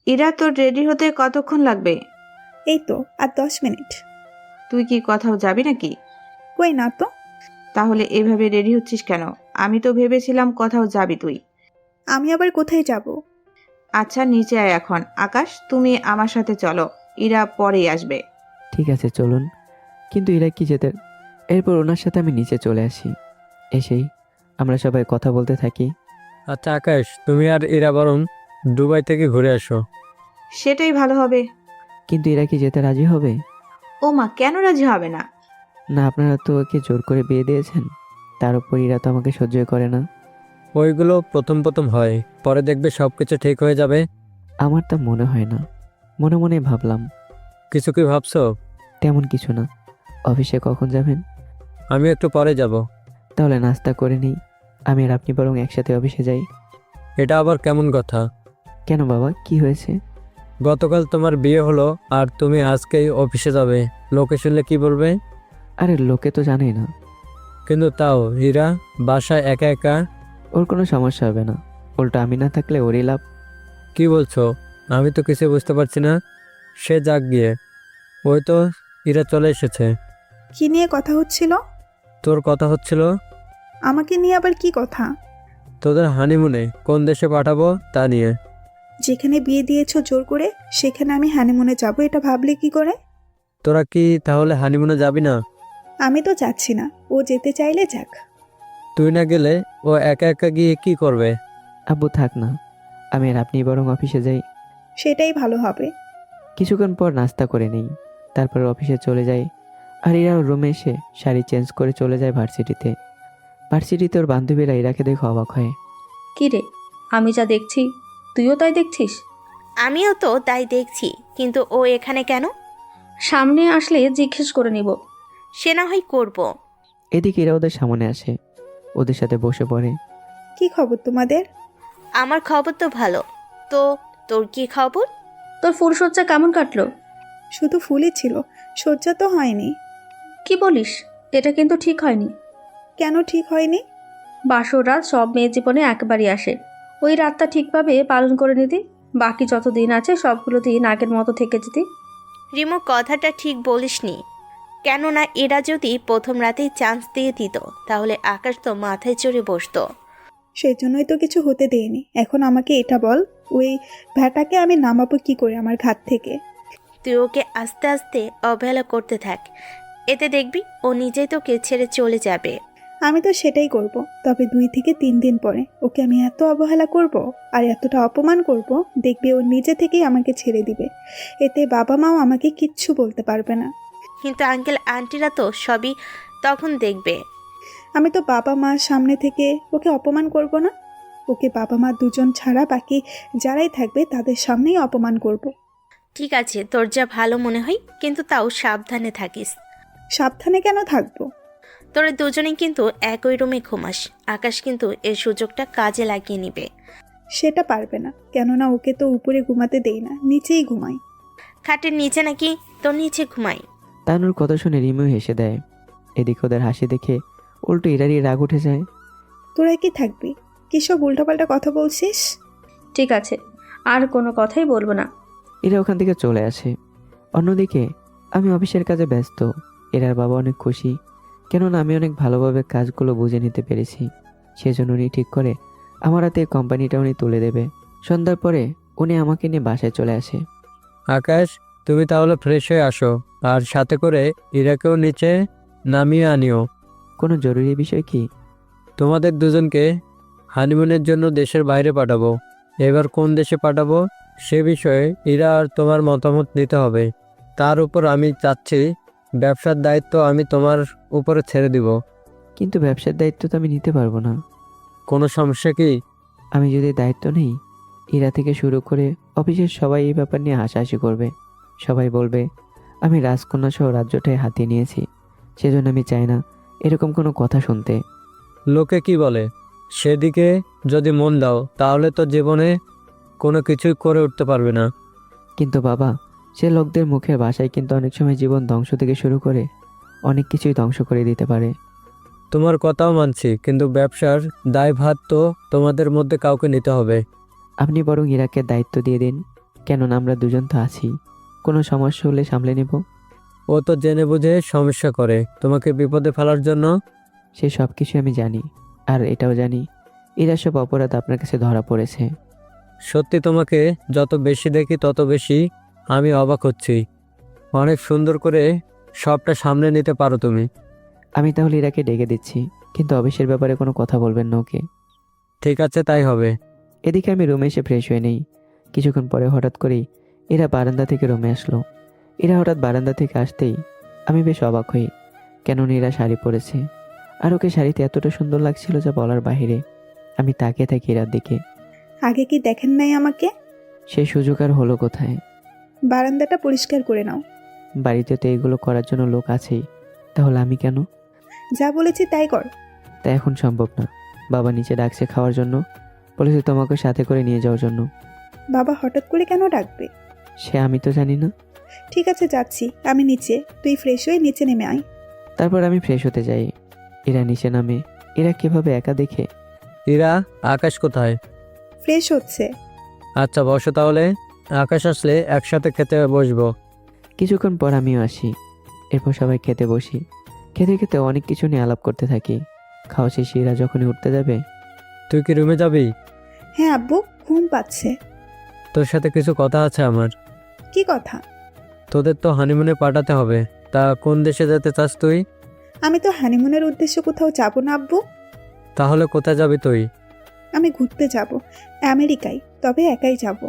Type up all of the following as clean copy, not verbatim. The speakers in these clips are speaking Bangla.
ইরা, তোর রেডি হতে কতক্ষণ লাগবে? এই তো আর 10 মিনিট। তুই কি কোথাও যাবি নাকি? কই না তো। তাহলে এভাবে রেডি হচ্ছিস কেন? আমি তো ভেবেছিলাম কোথাও যাবি তুই। আমি আবার কোথায় যাব? আচ্ছা, নিচে আয় এখন। আকাশ, তুমি আমার সাথে চলো, ইরা পরেই আসবে। ঠিক আছে চলুন। কিন্তু ইরা কি যেতে? এরপর ওনার সাথে আমি নিচে চলে আসি। এসেই আমরা সবাই কথা বলতে থাকি। আচ্ছা আকাশ, তুমি আর এরা বরং দুবাই থেকে ঘুরে আসো। সেটাই ভালো হবে। কিন্তু ইরা কি যেতে রাজি হবে? ও মা, কেন রাজি হবে না? না, আপনারা তো ওকে জোর করে বিয়ে দিয়েছেন। তার উপর ইরা তো আমাকে সহ্য করে না। ওইগুলো প্রথম প্রথম হয়, পরে দেখবে সব কিছু ঠিক হয়ে যাবে। আমার তা মনে হয় না। মনে মনে ভাবলাম। কিছু কি ভাবছো? তেমন কিছু না। অফিসে কখন যাবেন? আমি একটু পরে যাব। তাহলে নাস্তা করে নিই। আমি আর আপনি বরং একসাথে অফিসে যাই। এটা আবার কেমন কথা? কেন বাবা, কি হয়েছে? গতকাল তোমার বিয়ে হলো আর তুমি আজকেই অফিসে যাবে, লোকে শুনলে কি বলবে? আরে লোকে তো জানেই না। কিন্তু তাও হীরা বাসায় একা একা। ওর কোনো সমস্যা হবে না। উল্টো আমি না থাকলে ওরই লাভ। কি বলছো? আমি তো কিছু বুঝতে পারছি না। সে যাক গিয়ে, ওই তো হীরা চলে এসেছে। কি নিয়ে কথা হচ্ছিল? তোর কথা হচ্ছিল আমাকে নিয়ে আবার কি কথা? তোদের হানিমুনে কোন দেশে পাঠাবো তা নিয়ে। যেখানে বিয়ে দিয়েছো জোর করে, সেখানে আমি হানিমুনে যাব এটা ভাবলে কি করে? তোরা কি তাহলে হানিমুনে যাবি না? আমি তো যাচ্ছি না, ও যেতে চাইলে যাক। তুই না গেলে ও একা একা গিয়ে কি করবে? আব্বু থাক না, আমি আর আপনি বরং অফিসে যাই। সেটাই ভালো হবে। কিছুক্ষণ পর নাস্তা করে নিই। তারপর অফিসে চলে যাই। আর ইরা ওর রুমে এসে শাড়ি চেঞ্জ করে চলে যায় ভার্সিটিতে। ভার্সিটিতে ওর বান্ধবীরা ইরাকে দেখে অবাক হয়। কি রে, আমি যা দেখছি তুইও তাই দেখছিস? আমিও তো তাই দেখছি, কিন্তু ও এখানে কেন? সামনে আসলে জিজ্ঞেস করে নিব। সে না হয় করব। এদিকে ইরা ওদের সামনে আসে, ওদের সাথে বসে পড়ে। কি খবর তোমাদের? আমার খবর তো ভালো। তো তোর কি খবর? তোর ফুলসজ্জা কেমন কাটলো? শুধু ফুলই ছিল, সজ্জা তো হয়নি। কি বলিস? এটা কিন্তু ঠিক হয়নি। কেন ঠিক হয়নি? বাসর রাত সব মেয়ের জীবনে একবারই আসে। ওই রাতটা ঠিকভাবে পালন করে নিতি, বাকি যত দিন আছে সবগুলো দিন আগের মতো থেকে যেতি। রিমু, কথাটা ঠিক বলিসনি। কেননা এরা যদি প্রথম রাতেই চান্স দিয়ে দিত, তাহলে আকাশ তো মাথায় চড়ে বসতো। সেই জন্যই তো কিছু হতে দেয়নি। এখন আমাকে এটা বল, ওই ভ্যাটাকে আমি নামাবো কি করে আমার ঘাট থেকে? তুই ওকে আস্তে আস্তে অবহেলা করতে থাক, এতে দেখবি ও নিজেই তোকে ছেড়ে চলে যাবে। আমি তো সেটাই করব। তবে 2 থেকে 3 দিন পরে ওকে আমি এত অবহেলা করব আর এতটা অপমান করব, দেখবি ও নিজে থেকেই আমাকে ছেড়ে দিবে। এতে বাবা মাও আমাকে কিচ্ছু বলতে পারবে না। কিন্তু আঙ্কেল আন্টিরা তো সবই তখন দেখবে। আমি তো বাবা মার সামনে থেকে ওকে অপমান করব না। ওকে বাবা মা দুজন ছাড়া বাকি যারাই থাকবে তাদের সামনেই অপমান করব। ঠিক আছে, তোর যা ভালো মনে হয়, কিন্তু তাও সাবধানে থাকিস। সাবধানে কেন থাকবো? তোরা দুজনেই কিন্তু একই রুমে ঘুমাস। আকাশ কিন্তু এর সুযোগটা কাজে লাগিয়ে নিবে। সেটা পারবে না, কেননা ওকে তো উপরে ঘুমাতে দেই না, নিচেই ঘুমাই। খাটের নিচে নাকি? তোর নিচে ঘুমাই। তানুর কথা শুনে রিমিও হেসে দেয়। এদিকে ওদের হাসি দেখে উল্টো ইরারই রাগ উঠে যায়। তোরা কি থাকবি? কিসব উল্টাপাল্টা কথা বলছিস? ঠিক আছে, আর কোনো কথাই বলবো না। এরা ওখান থেকে চলে আসে। অন্যদিকে আমি অফিসের কাজে ব্যস্ত। এরার বাবা অনেক খুশি, কেননা আমি অনেক ভালোভাবে কাজগুলো বুঝে নিতে পেরেছি। সেজন্য উনি ঠিক করে আমার হাতে এই কোম্পানিটা উনি তুলে দেবে। সন্ধ্যার পরে উনি আমাকে নিয়ে বাসায় চলে আসে। আকাশ, তুমি তাহলে ফ্রেশ হয়ে আসো, আর সাথে করে ইরাকেও নিচে নামিয়ে আনিও। কোনো জরুরি বিষয় কি? তোমাদের দুজনকে হানিমুনের জন্য দেশের বাইরে পাঠাবো। এবার কোন দেশে পাঠাবো সে বিষয়ে ইরা আর তোমার মতামত নিতে হবে। তার উপর আমি চাচ্ছি ব্যবসার দায়িত্ব আমি তোমার উপরে ছেড়ে দিব। কিন্তু ব্যবসার দায়িত্ব তো আমি নিতে পারবো না। কোনো সমস্যা কি? আমি যদি দায়িত্ব নেই, ইরা থেকে শুরু করে অফিসের সবাই এই ব্যাপার নিয়ে হাসাহাসি করবে। সবাই বলবে আমি রাজকন্যা সহ রাজ্যটাই হাতিয়ে নিয়েছি। সেজন্য আমি চাই না এরকম কোনো কথা শুনতে। লোকে কি বলে সেদিকে যদি মন দাও তাহলে তো জীবনে কোনো কিছুই করে উঠতে পারবে না। কিন্তু বাবা, সে লোকদের মুখের ভাষায় কিন্তু অনেক সময় জীবন ধ্বংস থেকে শুরু করে অনেক কিছুই ধ্বংস করে দিতে পারে। তোমার কথাও মানছি, কিন্তু ব্যবসার দায়ভার তো তোমাদের মধ্যে কাউকে নিতে হবে। আপনি বরং ইরাকে দায়িত্ব দিয়ে দিন। কেননা আমরা দুজন তো আছি, কোনো সমস্যা হলে সামলে নেব। ও তো জেনে বুঝে সমস্যা করে তোমাকে বিপদে ফেলার জন্য। সে সব কিছু আমি জানি, আর এটাও জানি এরা সব অপরাধ আপনার কাছে ধরা পড়েছে। সত্যি তোমাকে যত বেশি দেখি তত বেশি আমি অবাক হচ্ছি। অনেক সুন্দর করে সবটা সামনে নিতে পারো তুমি। আমি তাহলে ইরাকে ডেকে দিচ্ছি, কিন্তু অফিসের ব্যাপারে কোনো কথা বলবেন না ওকে। ঠিক আছে, তাই হবে। এদিকে আমি রুমে এসে ফ্রেশ হয়ে নেই। কিছুক্ষণ পরে হঠাৎ করেই এরা বারান্দা থেকে রুমে আসলো। এরা হঠাৎ বারান্দা থেকে আসতেই আমি বেশ অবাক হই, কেননা এরা শাড়ি পরেছে, আর ওকে শাড়িতে এতটা সুন্দর লাগছিল যা বলার বাহিরে। আমি তাকিয়ে থাকি এরার দিকে। আগে কি দেখেন নাই আমাকে? সেই সুযোগ আর হলো কোথায়? বারান্দাটা পরিষ্কার করে নাও। বাড়িতে তো এগুলো করার জন্য লোক আছেই, তাহলে আমি কেন? যা বলেছি তাই কর। তা এখন সম্ভব না। বাবা নিচে ডাকছে খাওয়ার জন্য, বলেছে তোমাকে সাথে করে নিয়ে যাওয়ার জন্য। বাবা হঠাৎ করে কেন ডাকবে? সে আমি তো জানি না। ঠিক আছে, যাচ্ছি আমি নিচে, তুই ফ্রেশ হয়ে নিচে নেমে আয়। তারপর আমি ফ্রেশ হতে যাই। এরা নিচে নামে। এরা কিভাবে একা দেখে। ইরা, আকাশ কোথায়? ফ্রেশ হচ্ছে। আচ্ছা বসো তাহলে, আকাশ আসলে একসাথে খেতে বসবো। কিছুক্ষণ পর আমিও আসি। এরপর সবাই খেতে বসি। খেতে খেতে অনেক কিছু নিয়ে আলাপ করতে থাকি। খাওয়া শেষে এরা যখনই উঠতে যাবে, তুই কি রুমে যাবি? হ্যাঁ আব্বু, ঘুম পাচ্ছে। তোর সাথে কিছু কথা আছে আমার। কি কথা? তোদের তো হানিমুনে পাঠাতে হবে, তা কোন দেশে যেতে চাস তুই? আমি তো হানিমুনের উদ্দেশ্যে কোথাও যাব না আব্বু। তাহলে কোথায় যাবি তুই? আমি ঘুরতে যাব আমেরিকায়, তবে একাই যাব।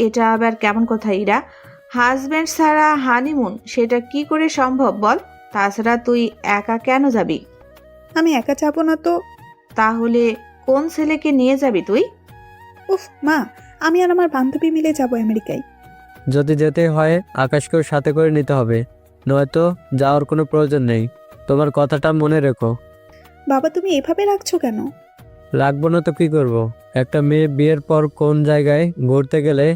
এটা আবার কেমন কথা ইরা? হাজব্যান্ড ছাড়া হানিমুন, সেটা কি করে সম্ভব বল? তাছাড়া তুই একা কেন যাবি? আমি একা যাব না তো? তাহলে কোন ছেলেকে নিয়ে যাবি তুই? উফ মা, আমি আর আমার বান্ধবী মিলে যাব আমেরিকায়। যদি যেতে হয় আকাশকেও সাথে করে নিতে হবে, নয়তো যাওয়ার কোনো প্রয়োজন নেই। তোমার কথাটা মনে রেখো। বাবা তুমি এভাবে রাখছো কেন? রাখবো না তো কি করব? একটা মেয়ে বিয়ের পর কোন জায়গায় ঘুরতে গেলে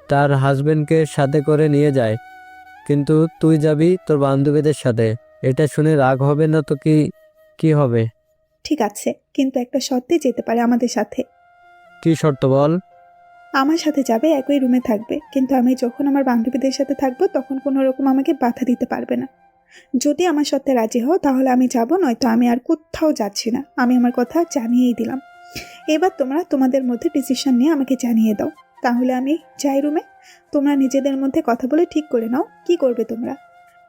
তার হাজবেন্ডকে সাথে করে নিয়ে যায়, কিন্তু তুই যাবি তোর বান্ধবীদের সাথে। এটা শুনে রাগ হবে না তো কি? কি হবে? ঠিক আছে, কিন্তু একটা শর্তে যেতে পারে আমাদের সাথে। কি শর্ত বল? আমার সাথে যাবে, একই রুমে থাকবে, কিন্তু আমি যখন আমার বান্ধবীদের সাথে থাকবো তখন কোনো রকম আমাকে বাধা দিতে পারবে না। যদি আমার শর্তে রাজি হও তাহলে আমি যাব, নয়তো আমি আর কোথাও যাচ্ছি না। আমি আমার কথা জানিয়েই দিলাম। এবার তোমরা তোমাদের মধ্যে ডিসিশন নিয়ে আমাকে জানিয়ে দাও। তাহলে আমি যাই রুমে, তোমরা নিজেদের মধ্যে কথা বলে ঠিক করে নাও কি করবে তোমরা।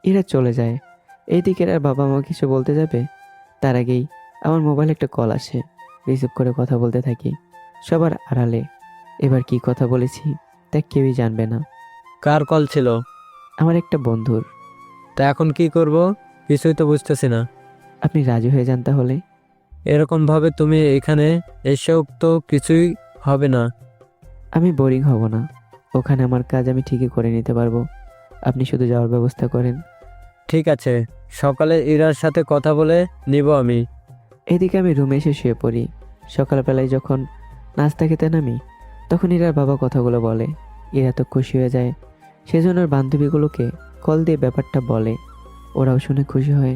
এরা চলে যায়। এইদিকে আর বাবা মা কিছু বলতে যাবে, তার আগেই আমার মোবাইলে একটা কল আসে। রিসিভ করে কথা বলতে থাকি সবার আড়ালে। এবার কি কথা বলেছি তা কেউই জানবে না। কার কল ছিল? আমার একটা বন্ধুর। তা এখন কি করব কিছুই তো বুঝতেছি না। আপনি রাজি হয়ে যান তাহলে। এরকম ভাবে তুমি এখানে এসেও তো কিছুই হবে না। আমি বোরিং হব না। ওখানে আমার কাজ আমি ঠিকই করে নিতে পারবো। আপনি শুধু যাওয়ার ব্যবস্থা করেন। ঠিক আছে, সকালে ইরার সাথে কথা বলে নিব আমি। এদিকে আমি রুমে এসে শুয়ে পড়ি। সকালবেলায় যখন নাস্তা খেতে নামি, তখন ইরার বাবা কথাগুলো বলে। ইরা তো খুশি হয়ে যায়। সেজন্য ওর বান্ধবীগুলোকে কল দিয়ে ব্যাপারটা বলে। ওরাও শুনে খুশি হয়।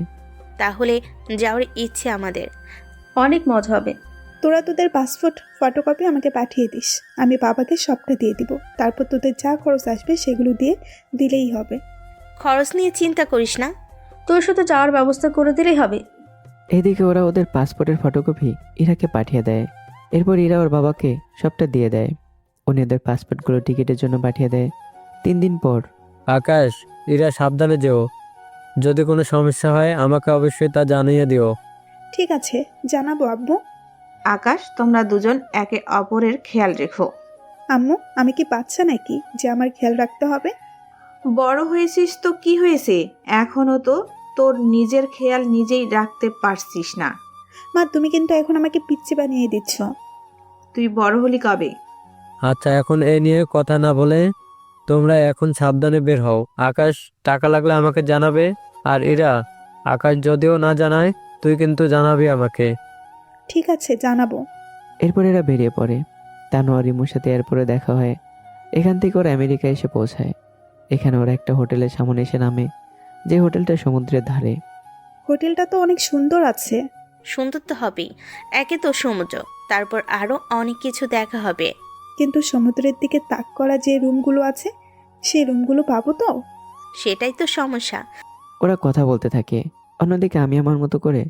তাহলে যাওয়ার ইচ্ছে আমাদের। অনেক মজা হবে। তোরা তোদের পাসপোর্ট ফটোকপি আমাকে পাঠিয়ে দিস, আমি বাবাকে সবটা দিয়ে দিব। তারপর তোদের যা খরচ আসবে সেগুলো দিয়ে দিলেই হবে। খরচ নিয়ে চিন্তা করিস না। তোর শুধু যাওয়ার ব্যবস্থা করে দিলেই হবে। এদিকে ওরা ওদের পাসপোর্টের ফটোকপি ইরাকে পাঠিয়ে দেয়। এরপর ইরা ওর বাবাকে সবটা দিয়ে দেয়। উনি ওদের পাসপোর্টগুলো টিকিটের জন্য পাঠিয়ে দেয়। 3 দিন পর আকাশ, ইরা সাবধানে যেও। যদি কোনো সমস্যা হয় আমাকে অবশ্যই তা জানিয়ে দিও। ঠিক আছে, জানাবো আব্বু। আকাশ, তোমরা দুজন একে অপরের খেয়াল রেখো। আম্মু, আমি কি বাচ্চা নাকি যে আমার খেয়াল রাখতে হবে? বড় হয়েছিস তো কি হয়েছে, এখনো তো তোর নিজের খেয়াল নিজেই রাখতে পারছিস না। মা, তুমি কিন্তু এখন আমাকে পিচ্চি বানিয়ে দিচ্ছ। তুই বড় হলি কবে? আচ্ছা, এখন এ নিয়ে কথা না বলে তোমরা এখন সাবধানে বের হও। আকাশ, টাকা লাগলে আমাকে জানাবে। আর ইরা, আকাশ যদিও না জানায় তুই কিন্তু জানাবি আমাকে। ঠিক আছে, জানাবো। এরপর এরা বেরিয়ে পড়ে। তানোয়া রিমুর সাথে এরপরে দেখা হয়। এখান থেকে ওরা আমেরিকা এসে পৌঁছায়। এখানে ওরা একটা হোটেলের সামনে এসে নামে, যে হোটেলটা সমুদ্রের ধারে। হোটেলটা তো অনেক সুন্দর আছে। সুন্দর তো হবেই, একে তো সমুদ্র, তারপর আরও অনেক কিছু দেখা হবে। কিন্তু সমুদ্রের দিকে তাক করা যে রুমগুলো আছে সেই রুমগুলো পাবো তো? সেটাই তো সমস্যা। ওরা কথা বলতে থাকে, অন্যদিকে আমি আমার মতো করে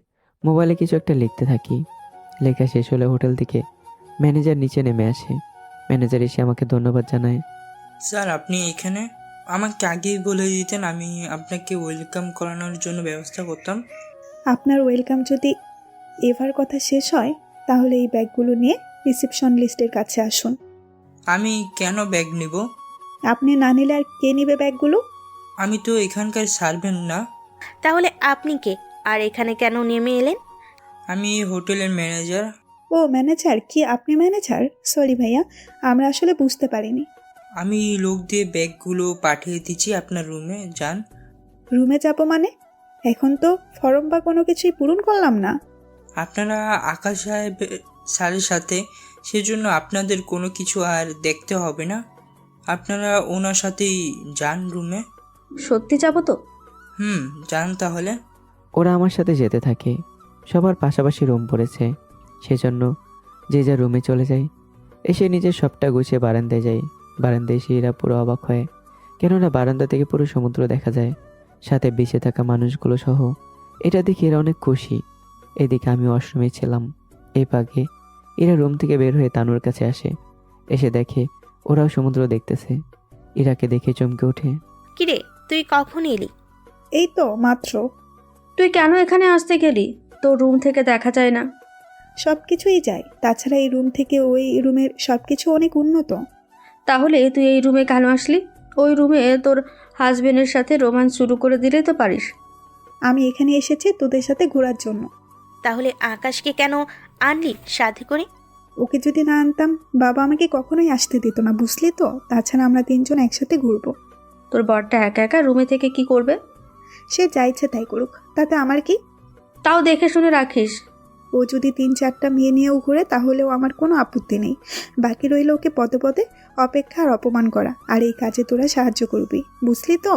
মোবাইলে কিছু একটা লিখতে থাকি। লেখা শেষ হলে হোটেল থেকে ম্যানেজার নিচে নেমে আসে। ম্যানেজার এসে আমাকে ধন্যবাদ জানায়। স্যার, আপনি এখানে আমাকে আগেই বলে দিতেন, আমি আপনাকে ওয়েলকাম করানোর জন্য ব্যবস্থা করতাম। আপনার ওয়েলকাম যদি এবার কথা শেষ হয় তাহলে এই ব্যাগগুলো নিয়ে রিসেপশন লিস্টের কাছে আসুন। আমি কেন ব্যাগ নেব? আপনি না নিলে আর কে নেবে ব্যাগগুলো? আমি তো এখানকার সার্ভেন্ট না। তাহলে আপনি কে, আর এখানে কেন নেমে এলেন? আমি এই হোটেলের ম্যানেজার। ও ম্যানেজার, কি আপনি ম্যানেজার? সরি ভাইয়া, আমরা আসলে বুঝতে পারিনি। আমি লোক দিয়ে ব্যাগগুলো পাঠিয়ে দিচ্ছি আপনার রুমে, যান। রুমে যাব মানে? এখন তো ফর্ম বা কোনো কিছুই পূরণ করলাম না। আপনারা আকাশ স্যারের সাথে, সেজন্য আপনাদের কোনো কিছু আর দেখতে হবে না। আপনারা ওনার সাথেই যান রুমে। সত্যি যাবো তো? যান তাহলে। ওরা আমার সাথে যেতে থাকে। সবার পাশাপাশি রুম পড়েছে, সেজন্য যে যা রুমে চলে যায়। এসে নিজের সবটা গুছিয়ে বারান্দায় যায়। বারান্দায় এসে এরা পুরো অবাক হয়, কেননা বারান্দা থেকে পুরো সমুদ্র দেখা যায়, সাথে বেঁচে থাকা মানুষগুলো সহ। এটা দেখে এরা অনেক খুশি। এদিকে আমি ওয়াশরুমে ছিলাম। এই পাগে এরা রুম থেকে বের হয়ে তানুর কাছে আসে। এসে দেখে ওরাও সমুদ্র দেখতেছে। ইরাকে দেখে চমকে ওঠে। কিরে, তুই কখন এলি? এই তো মাত্র। তুই কেন এখানে আসতে গেলি? তোর রুম থেকে দেখা যায় না। সব কিছুই যায়, তাছাড়া এই রুম থেকে ওই রুমের সব কিছু অনেক উন্নত। তাহলে তুই এই রুমে কেন আসলি? ওই রুমে তোর হাজবেন্ডের সাথে রোম্যান্স শুরু করে দিলে তো পারিস। আমি এখানে এসেছি তোদের সাথে ঘোরার জন্য। তাহলে আকাশকে কেন আনলি সাথে করে? ওকে যদি না আনতাম বাবা আমাকে কখনোই আসতে দিত না, বুঝলি তো? তাছাড়া আমরা তিনজন একসাথে ঘুরবো। তোর বরটা একা একা রুমে থেকে কি করবে? সে যা ইচ্ছে তাই করুক, তাতে আমার কি? তাও দেখে শুনে রাখিস। ও যদি 3-4টা মেয়ে নিয়েও ঘুরে তাহলেও আমার কোনো আপত্তি নেই। বাকি রইল ওকে পদে পদে অপেক্ষা আর অপমান করা, আর এই কাজে তোরা সাহায্য করবি, বুঝলি তো?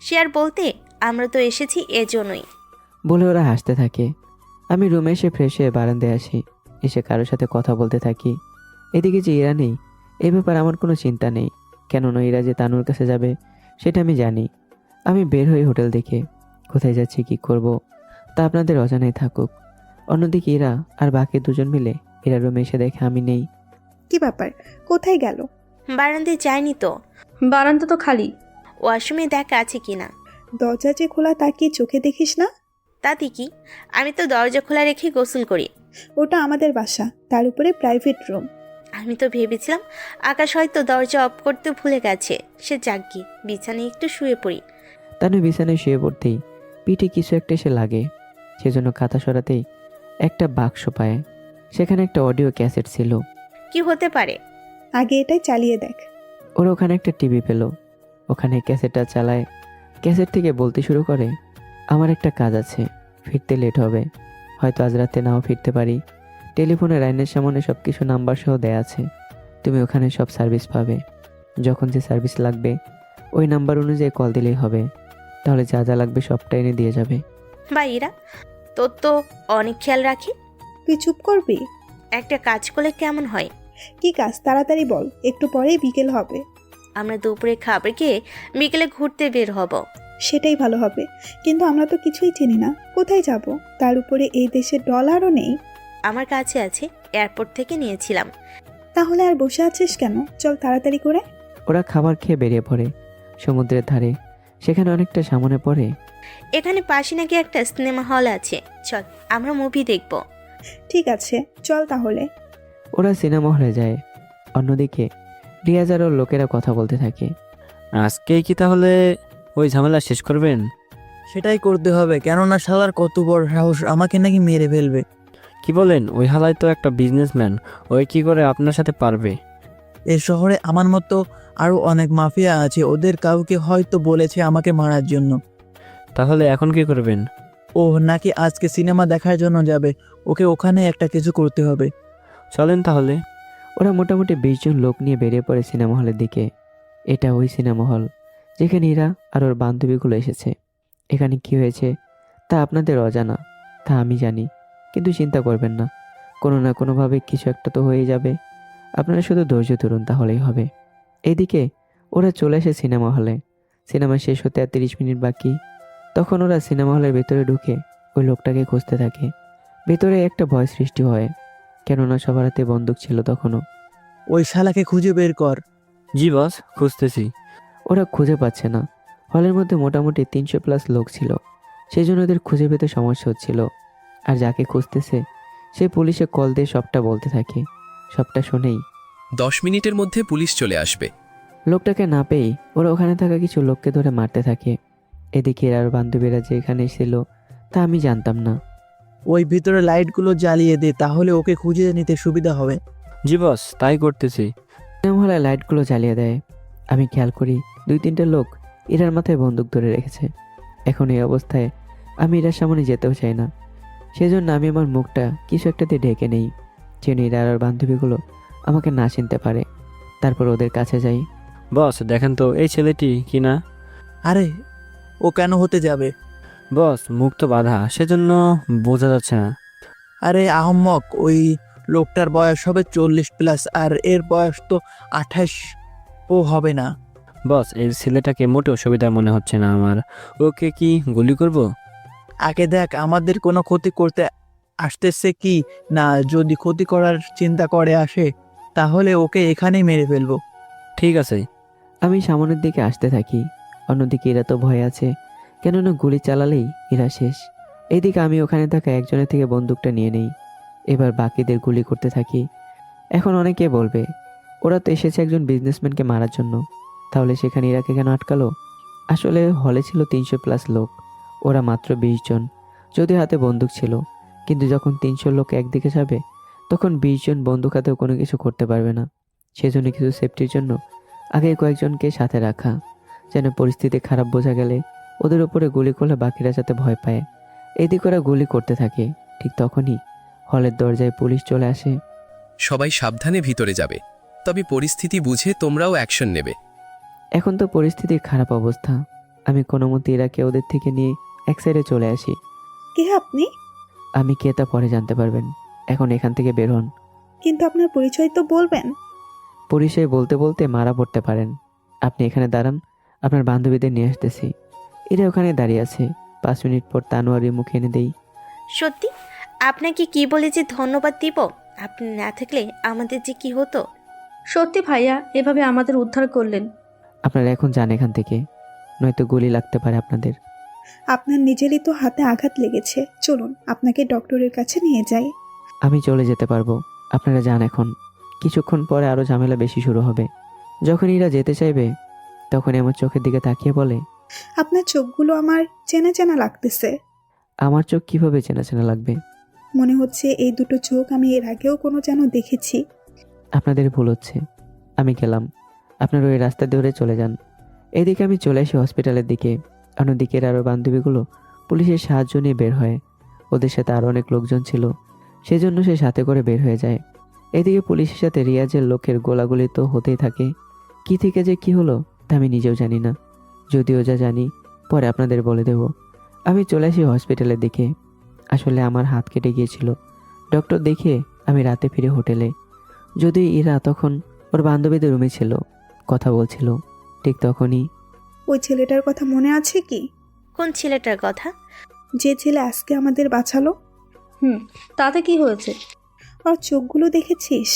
সে আর বলতে, আমরা তো এসেছি এজন্যই। বলে ওরা হাসতে থাকে। আমি রুমে এসে ফ্রেশ হয়ে বারান্দায় আসি। এসে কারোর সাথে কথা বলতে থাকি। এদিকে যে ইরা নেই, এই ব্যাপারে আমার কোনো চিন্তা নেই, কেননা ইরা যে তানুর কাছে যাবে সেটা আমি জানি। আমি বের হই হোটেল দেখে। কোথায় যাচ্ছি, কি করব, তা আপনাদের অজানাই থাকুক। অন্যদিকে ইরা আর বাকি দুজন মিলে ইরা রুমে এসে দেখে আমি নেই। কি ব্যাপার, কোথায় গেল? বারান্দায় যায়নি তো। বারান্দা তো খালি। ওয়াশরুমে দেখা আছে কিনা। দরজা যে খোলা তা কি চোখে দেখিস না? তাতে কি, আমি তো দরজা খোলা রেখে গোসল করি। ওটা আমাদের বাসা, তার উপরে প্রাইভেট রুম। আমি তো ভেবেছিলাম আকাশ হয়তো দরজা অফ করতে ভুলে গেছে। সে জাগি, বিছানায় একটু শুয়ে পড়ি। তানু বিছানায় শুয়ে পড়তেই পিঠে কিছু একটা এসে লাগে। সেজন্য কাঁথা সরাতেই একটা বাক্স পায়। সেখানে একটা অডিও ক্যাসেট ছিল। কি হতে পারে? আগে এটাই চালিয়ে দেখ। ওরা ওখানে একটা টিভি পেল। ওখানে ক্যাসেটটা চালায়। ক্যাসেট থেকে বলতে শুরু করে, আমার একটা কাজ আছে, ফিরতে লেট হবে, হয়তো আজ রাতে নাও ফিরতে পারি। টেলিফোনের লাইনের সামনে সব কিছু নাম্বার সহ দেয়া আছে। তুমি ওখানে সব সার্ভিস পাবে। যখন যে সার্ভিস লাগবে ওই নাম্বার অনুযায়ী কল দিলেই হবে। তাহলে যা যা লাগবে সবটা এনে দিয়ে যাবে। বা ইরা, তোর তো অনেক খেয়াল রাখি। তুই চুপ করবি? একটা কাজ করলে কেমন হয়? কি কাজ তাড়াতাড়ি বল, একটু পরেই বিকেল হবে। আমরা দুপুরে খাবার খেয়ে বিকেলে ঘুরতে বের হব। সেটাই ভালো হবে, কিন্তু আমরা তো কিছুই চিনি না, কোথায় যাব? তার উপরে এই দেশে ডলারও নেই। আমার কাছে আছে, এয়ারপোর্ট থেকে নিয়েছিলাম। তাহলে আর বসে আছিস কেন? চল তাড়াতাড়ি করে। ওরা খাবার খেয়ে বেরিয়ে পড়ে সমুদ্রের ধারে। সেখানে অনেকটা সামনে পড়ে। এখানে পাশে নাকি একটা সিনেমা হল আছে, চল আমরা মুভি দেখব। ঠিক আছে, চল তাহলে। ওরা সিনেমা হলে যায়। অন্যদিকে রিয়াজ আর ওর লোকেরা কথা বলতে থাকে। আজকেই কি তাহলে ওই ঝামেলা শেষ করবেন? সেটাই করতে হবে, কেননা শালার কত বড় সাহস, আমাকে নাকি মেরে ফেলবে। কি বলেন? ওই হালাই তো একটা বিজনেসম্যান, ওই কি করে আপনার সাথে পারবে? এই শহরে আমার মতো আরও অনেক মাফিয়া আছে, ওদের কাউকে হয়তো বলেছে আমাকে মারার জন্য। তাহলে এখন কি করবেন? ও নাকি আজকে সিনেমা দেখার জন্য যাবে, ওকে ওখানে একটা কিছু করতে হবে। চলেন তাহলে। ওরা মোটামুটি 20 জন লোক নিয়ে বেরিয়ে পড়ে সিনেমা হলের দিকে। এটা ওই সিনেমা হল যেখানে ইরা আর ওর বান্ধবীগুলো এসেছে। এখানে কি হয়েছে তা আপনাদের অজানা, তা আমি জানি, কিন্তু চিন্তা করবেন না, কোনো না কোনোভাবে কিছু একটা তো হয়ে যাবে। আপনারা শুধু ধৈর্য ধরুন, তাহলেই হবে। এদিকে ওরা চলে আসে সিনেমা হলে। সিনেমা শেষ হতে আর 30 মিনিট বাকি। তখন ওরা সিনেমা হলের ভেতরে ঢুকে ওই লোকটাকে খুঁজতে থাকে। ভেতরে একটা ভয় সৃষ্টি হয়, কেননা সবার হাতে বন্দুক ছিল তখনও। ওই শালাকে খুঁজে বের কর। জি বস, খুঁজতেছি। ওরা খুঁজে পাচ্ছে না। হলের মধ্যে মোটামুটি 300+ লোক ছিল, সেই জন্য ওদের খুঁজে পেতে সমস্যা হচ্ছিল। আর যাকে খুঁজতেছে সে পুলিশে কল দিয়ে সবটা বলতে থাকে। সবটা শুনেই 10 মিনিটের মধ্যে পুলিশ চলে আসবে। লোকটাকে না পেয়েই ওরা ওখানে থাকা কিছু লোককে ধরে মারতে থাকে। এদিকে আর বান্ধবীরা যে এখানে ছিল তা আমি জানতাম না। ওই ভিতরে লাইটগুলো জ্বালিয়ে দে, তাহলে ওকে খুঁজে নিতে সুবিধা হবে। জি বস, তাই করতেছি। সিনেমা হলে লাইটগুলো জ্বালিয়ে দেয়। আমি খেয়াল করি 2-3টে লোক ইরার মাথায় বন্দুক ধরে রেখেছে। এখন এই অবস্থায় আমি ইরার সামনে যেতেও চাই না, সেজন্য আমি আমার মুখটা কিছু একটা দিয়ে ঢেকে নেই, যেন ইরা আর বান্ধবীগুলো আমাকে না চিনতে পারে। তারপর ওদের কাছে যাই। বস দেখেন তো এই ছেলেটি কি না। আরে ও কেন হতে যাবে? বস মুখ তো বাঁধা, সেজন্য বোঝা যাচ্ছে না। আরে আহম্মক, ওই লোকটার বয়স হবে 40+, আর এর বয়স তো 28 ও হবে না। বস এই ছেলেটাকে মোটেও সুবিধা মনে হচ্ছে না আমার। ওকে কি গুলি করব? আগে দেখ আমাদের কোনো ক্ষতি করতে আসতেছে কি না। যদি ক্ষতি করার চিন্তা করে আসে তাহলে ওকে এখানেই মেরে ফেলবো। ঠিক আছে। আমি সামনের দিকে আসতে থাকি। অন্যদিকে এরা তো ভয় আছে, কেননা গুলি চালালেই এরা শেষ। এইদিকে আমি ওখানে থাকা একজনের থেকে বন্দুকটা নিয়ে নেই। এবার বাকিদের গুলি করতে থাকি। এখন অনেকে বলবে ওরা তো এসেছে একজন বিজনেসম্যানকে মারার জন্য, তাহলে সেখানে ইরাকে কেন আটকালো? আসলে হলে ছিল 300+ লোক, ওরা মাত্র 20 জন। যদিও হাতে বন্দুক ছিল, কিন্তু যখন 300 লোক একদিকে যাবে তখন 20 জন বন্দুক হাতেও কোনো কিছু করতে পারবে না। সেজন্য কিছু সেফটির জন্য আগে কয়েকজনকে সাথে রাখা, যেন পরিস্থিতি খারাপ বোঝা গেলে ওদের উপরে গুলি করলে বাকিরা যাতে ভয় পায়। এদিকে ওরা গুলি করতে থাকে। ঠিক তখনই হলের দরজায় পুলিশ চলে আসে। সবাই সাবধানে ভিতরে যাবে, তবে পরিস্থিতি বুঝে তোমরাও অ্যাকশন নেবে। এখন তো পরিস্থিতির খারাপ অবস্থা। আমি কোনো মতে ইরাকে ওদের থেকে নিয়ে এক সাইডে চলে আসি। কে আপনি? আমি কে তা পরে জানতে পারবেন, এখন এখান থেকে বের হন। কিন্তু আপনার পরিচয় তো বলবেন। পুলিশে বলতে বলতে মারা পড়তে পারেন। আপনি এখানে দাঁড়ান, আপনার বান্ধবীদের নিয়ে আসতেছি। এরা ওখানে দাঁড়িয়ে আছে। 5 মিনিট পর তানোয়ারি মুখে এনে দেই। সত্যি আপনাকে কি বলে যে ধন্যবাদ দিব, আপনি না থাকলে আমাদের যে কি হতো। সত্যি ভাইয়া, এভাবে আমাদের উদ্ধার করলেন। আপনারা এখন যান এখান থেকে, নয়তো গুলি লাগতে পারে আপনাদের। আপনার নিজেরই তো হাতে আঘাত লেগেছে, চলুন আপনাকে ডক্টরের কাছে নিয়ে যাই। আমি চলে যেতে পারবো, আপনারা যান এখন। কিছুক্ষণ পরে আরও ঝামেলা বেশি শুরু হবে। যখন এরা যেতে চাইবে তখনই আমার চোখের দিকে তাকিয়ে বলে, আপনার চোখগুলো আমার চেনা চেনা লাগতেছে। আমার চোখ কিভাবে চেনা চেনা লাগবে? মনে হচ্ছে এই দুটো চোখ আমি এর আগেও কোনো যেন দেখেছি। আপনাদের ভুল হচ্ছে। আমি গেলাম, আপনারা ওই রাস্তা ধরে চলে যান। এদিকে আমি চলে আসি হসপিটালের দিকে। অন্যদিকে আরও বান্ধবীগুলো পুলিশের সাহায্য নিয়ে বের হয়। ওদের সাথে আরও অনেক লোকজন ছিল, সেজন্য সে সাথে করে বের হয়ে যায়। এদিকে পুলিশের সাথে রিয়াজের লোকের গোলাগুলি তো হতেই থাকে। কি থেকে যে কি হলো তা আমি নিজেও জানি না, যদিও যা জানি পরে আপনাদের বলে দেব। আমি চলে আসি হসপিটালের দিকে। আসলে আমার হাত কেটে গিয়েছিল। ডক্টর দেখে আমি রাতে ফিরে হোটেলে। যদিও ইরা তখন ওর বান্ধবীদের রুমে ছিল, কথা বলছিল। ঠিক তখনই ওই ছেলেটার কথা মনে আছে কি? কোন ছেলেটার কথা? যে ছেলে আজকে আমাদের বাঁচালো। তাতে কি হয়েছে? ওর চোখগুলো দেখেছিস?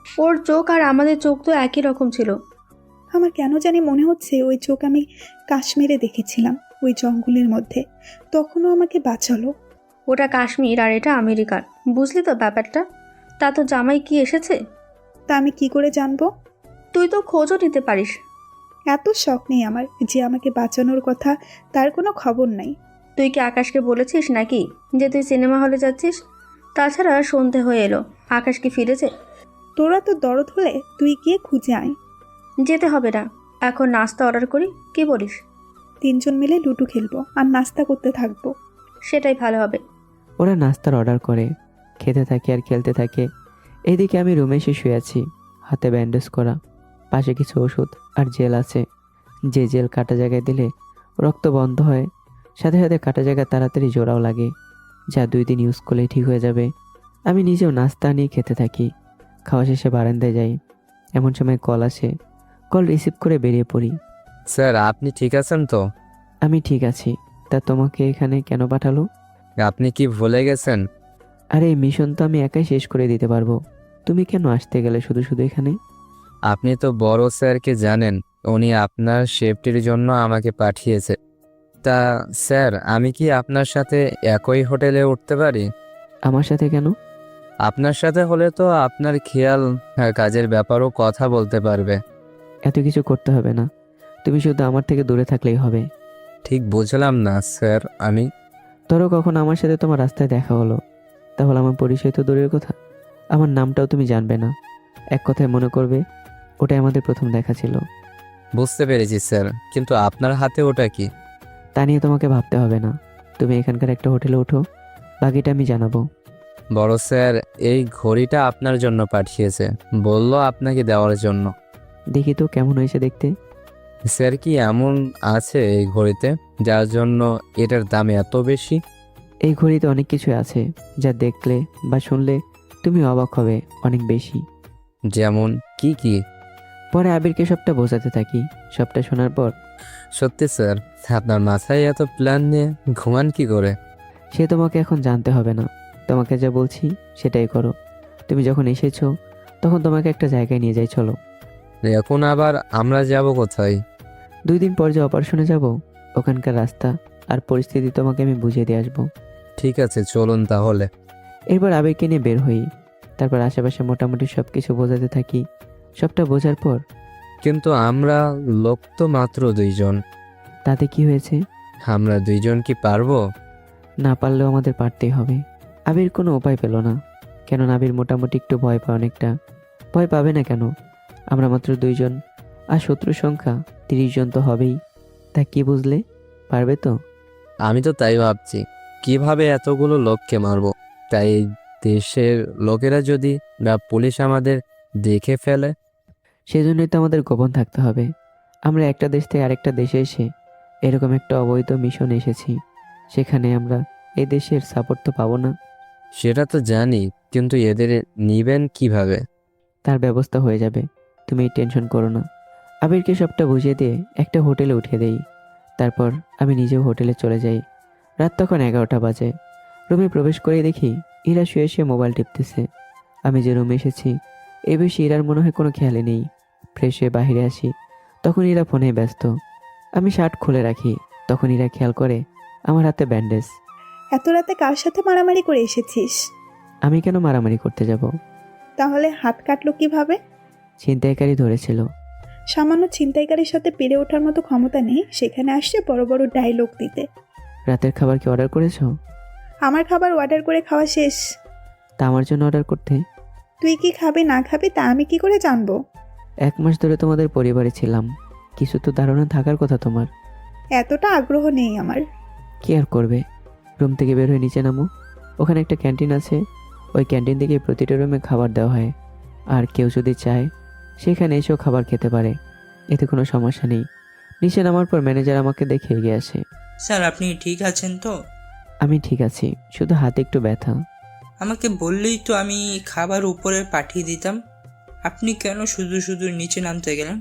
ওর চোখ আর আমাদের চোখ তো একই রকম ছিল। আমার কেন জানি মনে হচ্ছে ওই চোখ আমি কাশ্মীরে দেখেছিলাম, ওই জঙ্গলের মধ্যে। তখনও আমাকে বাঁচালো। ওটা কাশ্মীর আর এটা আমেরিকার, বুঝলি তো ব্যাপারটা? তা তো জামাই কি এসেছে? তা আমি কি করে জানবো? তুই তো খোঁজও নিতে পারিস। এত শখ নেই আমার যে আমাকে বাঁচানোর কথা তার কোনো খবর নাই। তুই কি আকাশকে বলেছিস নাকি যে তুই সিনেমা হলে যাচ্ছিস? তাছাড়া সন্ধে হয়ে এলো, আকাশ কি ফিরেছে? তোরা তো দরদ হলে তুই গিয়ে খুঁজে আয়। যেতে হবে না, এখন নাস্তা অর্ডার করি, কি বলিস? 3 জন মিলে লুডো খেলবো আর নাস্তা করতে থাকবো। সেটাই ভালো হবে। ওরা নাস্তার অর্ডার করে, খেতে থাকে আর খেলতে থাকে। এইদিকে আমি রুমে এসে শুয়ে আছি, হাতে ব্যান্ডেজ করা, পাশে কিছু ওষুধ আর জেল আছে। যে জেল কাটা জায়গায় দিলে রক্ত বন্ধ হয়, সাথে সাথে কাটা জায়গায় তাড়াতাড়ি জোড়াও লাগে, যা 2 দিন ইউজ করলেই ঠিক হয়ে যাবে। আমি নিজেও নাস্তা নিয়ে খেতে থাকি। খাওয়া শেষে বারান্দায় যাই। এমন সময় কল আসে। কল রিসিভ করে বেরিয়ে পড়ি। স্যার আপনি ঠিক আছেন তো? আমি ঠিক আছি। তা তোমাকে এখানে কেন পাঠালো? আপনি কি ভুলে গেছেন? আরে এই মিশন তো আমি একাই শেষ করে দিতে পারবো। তুমি কেন আসতে গেলে শুধু শুধু এখানে? আপনি তো বড় স্যারকে জানেন, উনি আপনার সেফটির জন্য আমাকে পাঠিয়েছে। তা স্যার, আমি কি আপনার সাথে একই হোটেলে উঠতে পারি? আমার সাথে কেন? আপনার সাথে হলে তো আপনার খেয়াল কাজের ব্যাপারও কথা বলতে পারবে। এত কিছু করতে হবে না, তুমি শুধু আমার থেকে দূরে থাকলেই হবে। ঠিক বুঝলাম না স্যার। আমি ধরো কখন আমার সাথে তোমার রাস্তায় দেখা হলো, তাহলে আমার পরিচয় তো দূরের কথা, আমার নামটাও তুমি জানবে না। এক কথায় মনে করবে ওটাই আমাদের প্রথম দেখা ছিল। বুঝতে পেরেছি স্যার, কিন্তু আপনার হাতে ওটা কি? তা নিয়ে তোমাকে ভাবতে হবে না। তুমি এখানকার একটা হোটেলে ওঠো, বাকিটা আমি জানাবো। বড় স্যার এই ঘড়িটা আপনার জন্য পাঠিয়েছে, বলল আপনাকে দেওয়ার জন্য। দেখি তো কেমন হয়েছে দেখতে। স্যার কি এমন আছে এই ঘড়িতে যার জন্য এটার দাম এত বেশি? এই ঘড়িতে অনেক কিছু আছে যা দেখলে বা শুনলে তুমি অবাক হবে, অনেক বেশি। যেমন কি কি? পরে আবিরকে সবটা বোঝাতে থাকি। সবটা শোনার পর সত্যি স্যার, আপনার মাথায় এত প্ল্যান নিয়ে ঘুমান কি করে? সে তোমাকে এখন জানতে হবে না। তোমাকে যা বলছি সেটাই করো। তুমি যখন এসেছো তখন তোমাকে একটা জায়গায় নিয়ে যাই, চলো। এখন আবার আমরা যাব কোথায়? 2 দিন পর যে অপারেশনে যাব, ওখানকার রাস্তা আর পরিস্থিতি তোমাকে আমি বুঝিয়ে দিয়ে আসবো। ঠিক আছে, চলুন তাহলে। এরপর আবিরকে নিয়ে বের হই। তারপর আশেপাশে মোটামুটি সব কিছু বোঝাতে থাকি। সবটা বোঝার পর কিন্তু আমরা লোক তো মাত্র 2 জন। তাতে কি হয়েছে? আমরা 2 জন কি পারবো? না পারলেও আমাদের পারতেই হবে। আবির কোনো উপায় পেল না, কেননা আবির মোটামুটি একটু ভয় পায় অনেকটা। ভয় পাবে না কেন? আমরা মাত্র 2 জন, আর শত্রুর সংখ্যা 30 জন তো হবেই। তা কি বুঝলে? পারবে তো? আমি তো তাই ভাবছি, কিভাবে এতগুলো লোককে মারবো। তাই দেশের লোকেরা যদি বা পুলিশ আমাদের দেখে ফেলে? সেজন্যই তো আমাদের গোপন থাকতে হবে। আমরা একটা দেশ থেকে আরেকটা দেশে এসে এরকম একটা অবৈধ মিশন এসেছি, সেখানে আমরা এই দেশের সাপোর্ট তো পাবো না। সেটা তো জানি, কিন্তু এদের নিবেন কিভাবে? তার ব্যবস্থা হয়ে যাবে, তুমি টেনশন করো না। আবিরকে সবটা বুঝিয়ে দিয়ে একটা হোটেলে উঠিয়ে দেই। তারপর আমি নিজেও হোটেলে চলে যাই। রাত তখন 11টা বাজে। রুমে প্রবেশ করে দেখি ইরা শুয়ে শুয়ে মোবাইল টিপতেছে। আমি যে রুমে এসেছি এ বেশি ইরার মনে হয় কোনো খেয়ালই নেই। ফ্রেশ হয়ে বাহিরে আসি, তখন ইরা ফোনে ব্যস্ত। আমি শার্ট খুলে রাখি, তখন ইরা খেয়াল করে আমার হাতে ব্যান্ডেজ। এত রাতে কার সাথে মারামারি করে এসেছিস? আমি কেন মারামারি করতে যাব? তাহলে হাত কাটলো কিভাবে? ছিনতাইকারী ধরেছিল। সামান্য ছিনতাইকারীর সাথে পেরে ওঠার মতো ক্ষমতা নেই, সেখানে আসছে বড় বড় ডায়লগ দিতে। রাতের খাবার কি অর্ডার করেছো? আমার খাবার অর্ডার করে খাওয়া শেষ। তা আমার জন্য অর্ডার করতে। তুই কি খাবি না খাবি তা আমি কি করে জানবো? 1 মাস ধরে তোমাদের পরিবারে ছিলাম, কিছু তো ধারণা থাকার কথা তোমার। এতটা আগ্রহ নেই আমার। কি আর করবে, রুম থেকে বের হয়ে নিচে নামো। ওখানে একটা ক্যান্টিন আছে, ওই ক্যান্টিন থেকে প্রতিটা রুমে খাবার দেওয়া হয়। আর কেউ যদি চায় সেখানে এসেও খাবার খেতে পারে, এতে কোনো সমস্যা নেই। নিচে নামার পর ম্যানেজার আমাকে দেখে এগিয়ে আসে। স্যার আপনি ঠিক আছেন তো? আমি ঠিক আছি, শুধু হাতে একটু ব্যথা। আমাকে বললেই তো আমি খাবার উপরে পাঠিয়ে দিতাম। আপনি কেন শুধু শুধু নিচে নামতে গেলেন?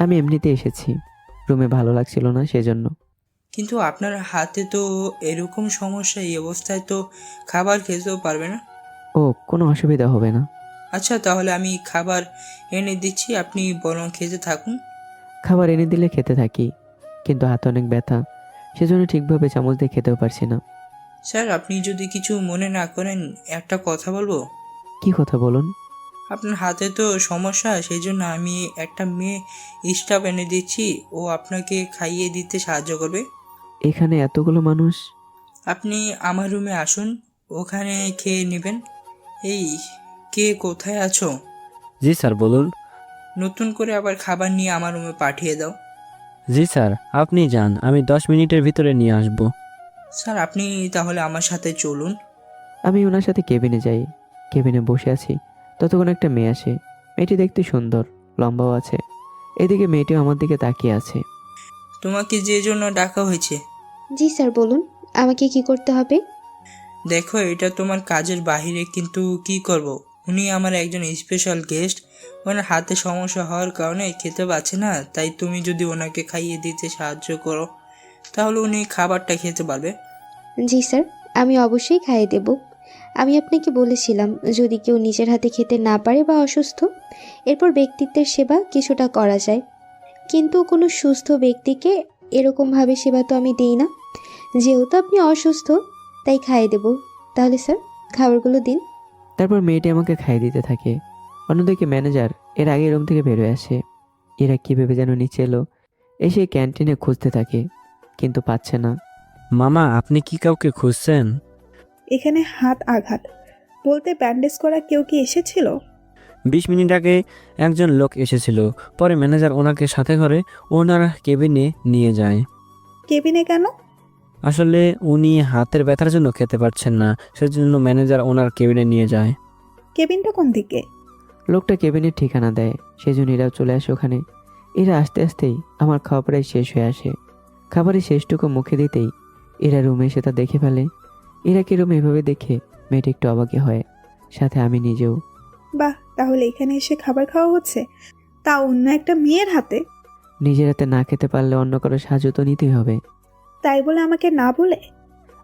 আমি এমনিতে এসেছি, রুমে ভালো লাগছিল না সেজন্য। কিন্তু আপনার হাতে তো এরকম সমস্যা, এই অবস্থায় তো খাবার খেতেও পারবে না। ও, কোনো অসুবিধা হবে না। আচ্ছা তাহলে আমি খাবার এনে দিচ্ছি, আপনি বরং খেতে থাকুন। খাবার এনে দিলে খেতে থাকি, কিন্তু হাতে অনেক ব্যথা, সেজন্য ঠিকভাবে চামচ দিয়ে খেতেও পারছি না। স্যার আপনি যদি কিছু মনে না করেন একটা কথা বলবো? কি কথা বলুন? আপনার হাতে তো সমস্যা, সেই জন্য আমি একটা মেয়ে স্টাফ এনে দিচ্ছি, ও আপনাকে খাইয়ে দিতে সাহায্য করবে। এখানে এতগুলো মানুষ? আপনি আমার রুমে আসুন, ওখানে খেয়ে নেবেন। এই কে কোথায় আছো? জি স্যার, বলুন। নতুন করে আবার খাবার নিয়ে আমার রুমে পাঠিয়ে দাও। জি স্যার, আপনি যান, আমি 10 মিনিটের ভিতরে নিয়ে আসব। স্যার আপনি তাহলে আমার সাথে চলুন। আমি ওনার সাথে কেবিনে যাই। কেবিনে বসে আছি, ততক্ষণ একটা মেয়ে আসে। মেয়েটি দেখতে সুন্দর, লম্বাও আছে। এদিকে মেয়েটিও আমার দিকে তাকিয়ে আছে। তোমাকে যে জন্য ডাকা হয়েছে। জি স্যার, বলুন আমাকে কি করতে হবে? দেখো এটা তোমার কাজের বাহিরে, কিন্তু কি করব, উনি আমার একজন স্পেশাল গেস্ট। ওনার হাতে সমস্যা হওয়ার কারণে খেতে পাচ্ছে না, তাই তুমি যদি ওনাকে খাইয়ে দিতে সাহায্য করো তাহলে উনি খাবারটা খেতে পারবে। জি স্যার, আমি অবশ্যই খাইয়ে দেব। আমি আপনাকে বলেছিলাম যদি কেউ নিজের হাতে খেতে না পারে বা অসুস্থ, এরপর ব্যক্তিত্বের সেবা কিছুটা করা যায়, কিন্তু কোনো সুস্থ ব্যক্তিকে এরকমভাবে সেবা তো আমি দিই না। যেহেতু আপনি অসুস্থ তাই খাইয়ে দেব। তাহলে স্যার খাবারগুলো দিন। তারপর মেয়েটি আমাকে খাইয়ে দিতে থাকে। অন্যদিকে ম্যানেজার এর আগে রুম থেকে বেরোয় আসে। এরা কী ভেবে যেন নিচে এলো, এসে ক্যান্টিনে খুঁজতে থাকে কিন্তু পাচ্ছে না। মামা, আপনি কি কাউকে খুঁজছেন? এখানে হাত আঘাত বলতে ব্যান্ডেজ করা কেউ কি এসেছিল? 20 মিনিট আগে একজন লোক এসেছিল, পরে ম্যানেজার ওনাকে সাথে করে ওনার কেবিনে নিয়ে যায়। কেবিনে কেন? আসলে উনি হাতের ব্যথার জন্য খেতে পারছেন না, সেজন্য ম্যানেজার ওনার কেবিনে নিয়ে যায়। কেবিনটা কোন দিকে? লোকটা কেবিনের ঠিকানা দেয়, সেজন্য এরাও চলে আসে ওখানে। এরা আসতে আসতেই আমার খাওয়া প্রায় শেষ হয়ে আসে। খাবারের শেষটুকু মুখে দিতেই এরা রুমে এসে তা দেখে ফেলে। এরাকে রুমে এভাবে দেখে মেয়েটা একটু অবাকই হয়, সাথে আমি নিজেও। বাহ, তাহলে এখানে এসে খাবার খাওয়া হচ্ছে, তা অন্য একটা মেয়ের হাতে। নিজের হাতে না খেতে পারলে অন্য কারো সাহায্য তো নিতেই হবে। তাই বলে আমাকে না বলে?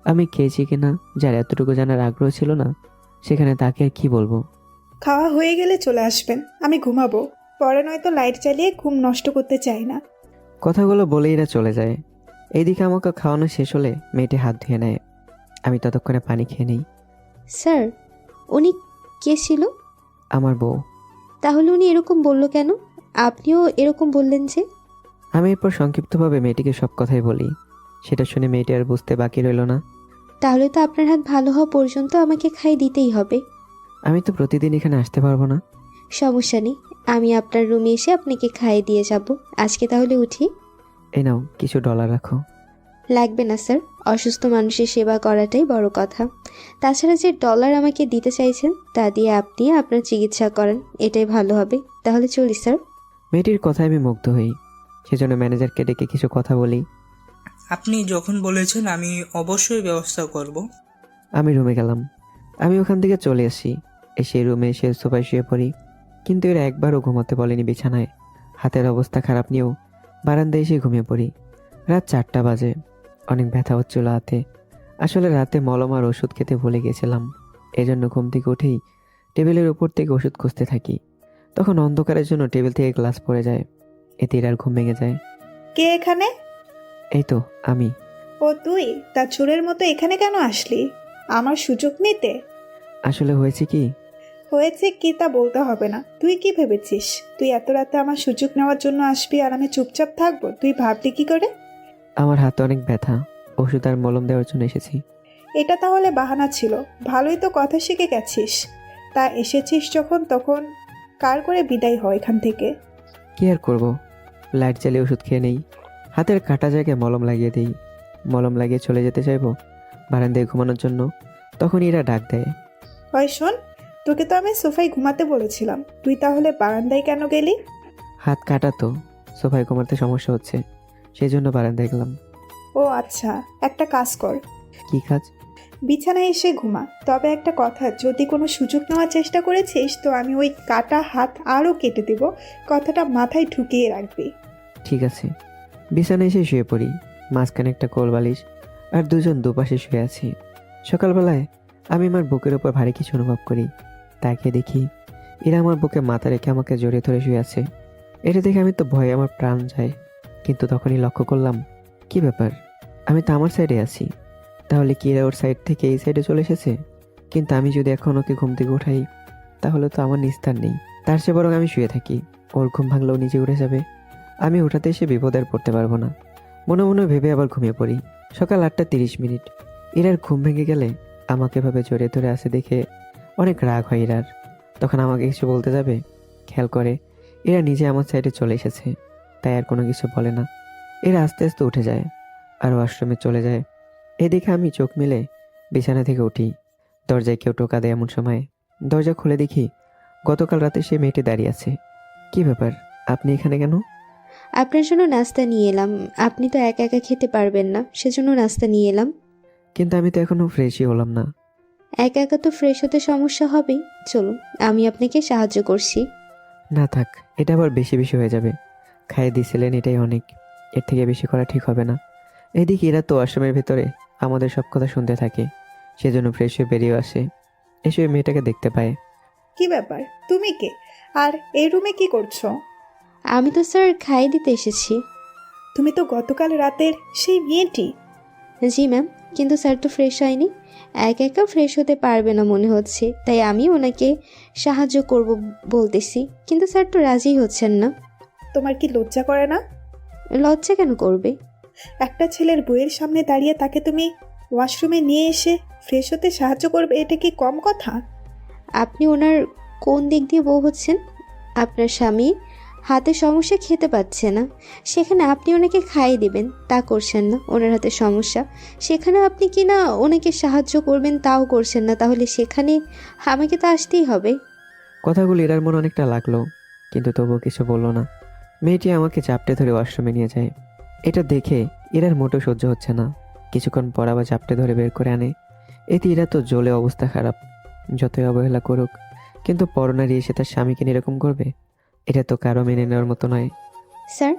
আমি খেয়েছি কিনা যার এতটুকু জানার আগ্রহ ছিল না, সেখানে তাকে আর কি বলবো। খাওয়া হয়ে গেলে চলে আসবেন, আমি ঘুমাবো। পরে নয়তো লাইট জ্বালিয়ে ঘুম নষ্ট করতে চাই না। কথাগুলো বলে এরা চলে যায়। এইদিকে আমাকে খাওয়ানো শেষ হলে মেয়েটি হাত ধুয়ে নেয়। আমি ততক্ষণে পানি খেয়ে নিই। স্যার, উনি কে ছিল? আমার বউ। তাহলে উনি এরকম বললো কেন? আপনিও এরকম বললেন যে? আমি এরপর সংক্ষিপ্তভাবে মেয়েটিকে সব কথাই বলি। সেটা শুনে মেয়েটি আর বুঝতে বাকি রইল না। তাহলে তো আপনার হাত ভালো হওয়া পর্যন্ত আমাকে খাই দিতেই হবে। আমি তো প্রতিদিন এখানে আসতে পারবো না। সমস্যা নেই, আমি আপনার রুমে এসে আপনাকে খাইয়ে দিয়ে যাব। আজকে তাহলে উঠি। এই নাও কিছু ডলার রাখো। লাগবে না স্যার, অসুস্থ মানুষের সেবা করাটাই বড় কথা। তাছাড়া যে ডলার আমাকে দিতে চাইছেন তা দিয়ে আপনি আপনার চিকিৎসা করেন, এটাই ভালো হবে। তাহলে চলি স্যার। মেয়েটির কথায় আমি মুগ্ধ হই, সেজন্য ম্যানেজারকে ডেকে কিছু কথা বলি। আপনি যখন বলেছেন আমি অবশ্যই ব্যবস্থা করব। আমি রুমে গেলাম। আমি ওখান থেকে চলে আসি। এসে রুমে এসে সোফায় শুয়ে পড়ি, কিন্তু এরা একবারও ঘুমাতে বলেনি বিছানায়। হাতের অবস্থা খারাপ নিয়েও বারান্দায় এসে ঘুমিয়ে পড়ি। রাত 4টা বাজে। অনেক ব্যথা হচ্ছিল হাতে। আসলে রাতে মলম আর ওষুধ খেতে ভুলে গেছিলাম, এজন্য ঘুম থেকে উঠেই টেবিলের উপর থেকে ওষুধ খুঁজতে থাকি। তখন অন্ধকারের জন্য টেবিল থেকে গ্লাস পড়ে যায়। এতে এরার ঘুম ভেঙে যায়। কে এখানে? এই তো আমি। ও তুই? তা চোরের মতো এখানে কেন আসলি? আমার সুযোগ নিতে? আসলে হয়েছে কি, হয়েছে কি তা বলতে হবে না। তুই কি ভেবেছিস তুই এত রাতে আমার সুযোগ নেওয়ার জন্য আসবি আর আমি চুপচাপ থাকবো? তুই ভাবলি কি করে? আমার হাতে অনেক ব্যথা, ওষুধ আর মলম দেওয়ার জন্য এসেছি। এটা তাহলে বাহানা ছিল? ভালোই তো কথা শিখে গেছিস। তা এসেছিস যখন তখন কার করে বিদায় হয় এখান থেকে। কি আর করবো, লাইট জ্বালিয়ে ওষুধ খেয়ে নেই। হাতের কাটা জায়গায় মলম লাগিয়ে দিই। মলম লাগিয়ে চলে যেতে চাইবো বারান্দায় ঘুমানোর জন্য, তখন এরা ডাক দেয়। হয় শোন, তোকে তো আমি সোফায় ঘুমাতে বলেছিলাম, তুই তাহলে বারান্দায় কেন গেলি? হাত কাটা তো, সোফায় ঘুমাতে সমস্যা হচ্ছে, সেই জন্য বারান্দায় গেলাম। ও আচ্ছা, একটা কাজ কর, কি কাজ? বিছানায় এসে ঘুমা। তবে একটা কথা, যদি কোনো সুযোগ নেওয়ার চেষ্টা করেছিস তো আমি ওই কাটা হাত আরও কেটে দেব, কথাটা মাথায় ঢুকিয়ে রাখবি। ঠিক আছে। বিছানায় এসে শুয়ে পড়ি। মাঝখানে একটা কোল বালিশ আর দুজন দুপাশে শুয়ে আছি। সকালবেলায় আমি আমার বুকের ওপর ভারী কিছু অনুভব করি। তাকে দেখি এরা আমার বুকে মাথা রেখে আমাকে জড়িয়ে ধরে শুয়ে আছে। এটা দেখে আমি তো ভয়ে আমার প্রাণ যায়, কিন্তু তখনই লক্ষ্য করলাম কি ব্যাপার, আমি তো আমার সাইডে আছি। তাহলে কি এরা ওর সাইড থেকে এই সাইডে চলে এসেছে? কিন্তু আমি যদি এখন ওকে ঘুম থেকে উঠাই তাহলে তো আমার নিস্তার নেই। তার চেয়ে বরং আমি শুয়ে থাকি, ওর ঘুম ভাঙলেও নিজে উঠে যাবে। আমি উঠাতে এসে বিপদে আর পড়তে পারবো না। মনে মনে ভেবে আবার ঘুমিয়ে পড়ি। সকাল 8:30। এরার ঘুম ভেঙে গেলে আমাকে ভাবে জড়িয়ে ধরে আসে দেখে অনেক রাগ হয় এরার। তখন আমাকে কিছু বলতে যাবে, খেয়াল করে এরা নিজে আমার সাইডে চলে এসেছে, তাই আর কোনো কিছু বলে না। এরা আস্তে আস্তে উঠে যায় আর ওয়াশরুমে চলে যায়। এদিকে আমি চোখ মেলে বিছানা থেকে উঠি। দরজায় কেউ টোকা দেয়। এমন সময় দরজা খুলে দেখি গতকাল রাতে সে মেয়েটি দাঁড়িয়ে আছে। কি ব্যাপার, আপনি এখানে কেন? আপনার জন্য নাস্তা নিয়ে এলাম। আপনি তো একা একা খেতে পারবেন না, সেজন্য নাস্তা নিয়ে এলাম। কিন্তু আমি তো এখনো ফ্রেশই হলাম না। একা একা তো ফ্রেশ হতে সমস্যা হবেই। চলুন, আমি আপনাকে সাহায্য করছি। না থাক, এটা আবার বেশি বেশি হয়ে যাবে। খাইয়ে দিয়েছিলেন, এটাই অনেক। এর থেকে বেশি করা ঠিক হবে না। এদিকে এরা তো আশ্রমের ভেতরে আমাদের সব কথা শুনতে থাকে, সেজন্য ফ্রেশ হয়ে বেরিয়ে আসে। এসে ওই মেয়েটাকে দেখতে পায়। কি ব্যাপার, তুমি কে? আর এই রুমে কি করছো? আমি তো স্যার খাইয়ে দিতে এসেছি। তুমি তো গতকাল রাতের সেই মেয়েটি। জি ম্যাম, কিন্তু স্যার তো ফ্রেশ হয়নি। একা একা ফ্রেশ হতে পারবে না মনে হচ্ছে, তাই আমি ওনাকে সাহায্য করব বলতেছি, কিন্তু স্যার তো রাজি হচ্ছেন না। তোমার কি লজ্জা করে না? লজ্জা কেন করবে? একটা ছেলের বইয়ের সামনে দাঁড়িয়ে তাকে তুমি ওয়াশরুমে নিয়ে এসে ফ্রেশ হতে সাহায্য করবে, এটা কি কম কথা? আপনি ওনার কোন দিক দিয়ে বউ হচ্ছেন? আপনার স্বামী হাতে সমস্যা, খেতে পাচ্ছে না, সেখানে আপনি ওনাকে খাইয়ে দিবেন, তা করছেন না। ওনার হাতে সমস্যা, সেখানে আপনি কি না ওনাকে সাহায্য করবেন, তাও করছেন না। তাহলে সেখানে আমাকে তো আসতেই হবে। কথাগুলো এরার মনে অনেকটা লাগলো, কিন্তু তবুও কিছু বললো না। মেয়েটি আমাকে চাপটে ধরে ওয়াশরুমে নিয়ে যায়। এটা দেখে এরার মোটেও সহ্য হচ্ছে না। কিছুক্ষণ পর আবার চাপটে ধরে বের করে আনে। এতে এরা তো জ্বলে অবস্থা খারাপ। যতই অবহেলা করুক, কিন্তু পরনারী এসে তার স্বামীকে এরকম করবে, এটা তো কারো মেনে নেওয়ার মতো নয়। স্যার,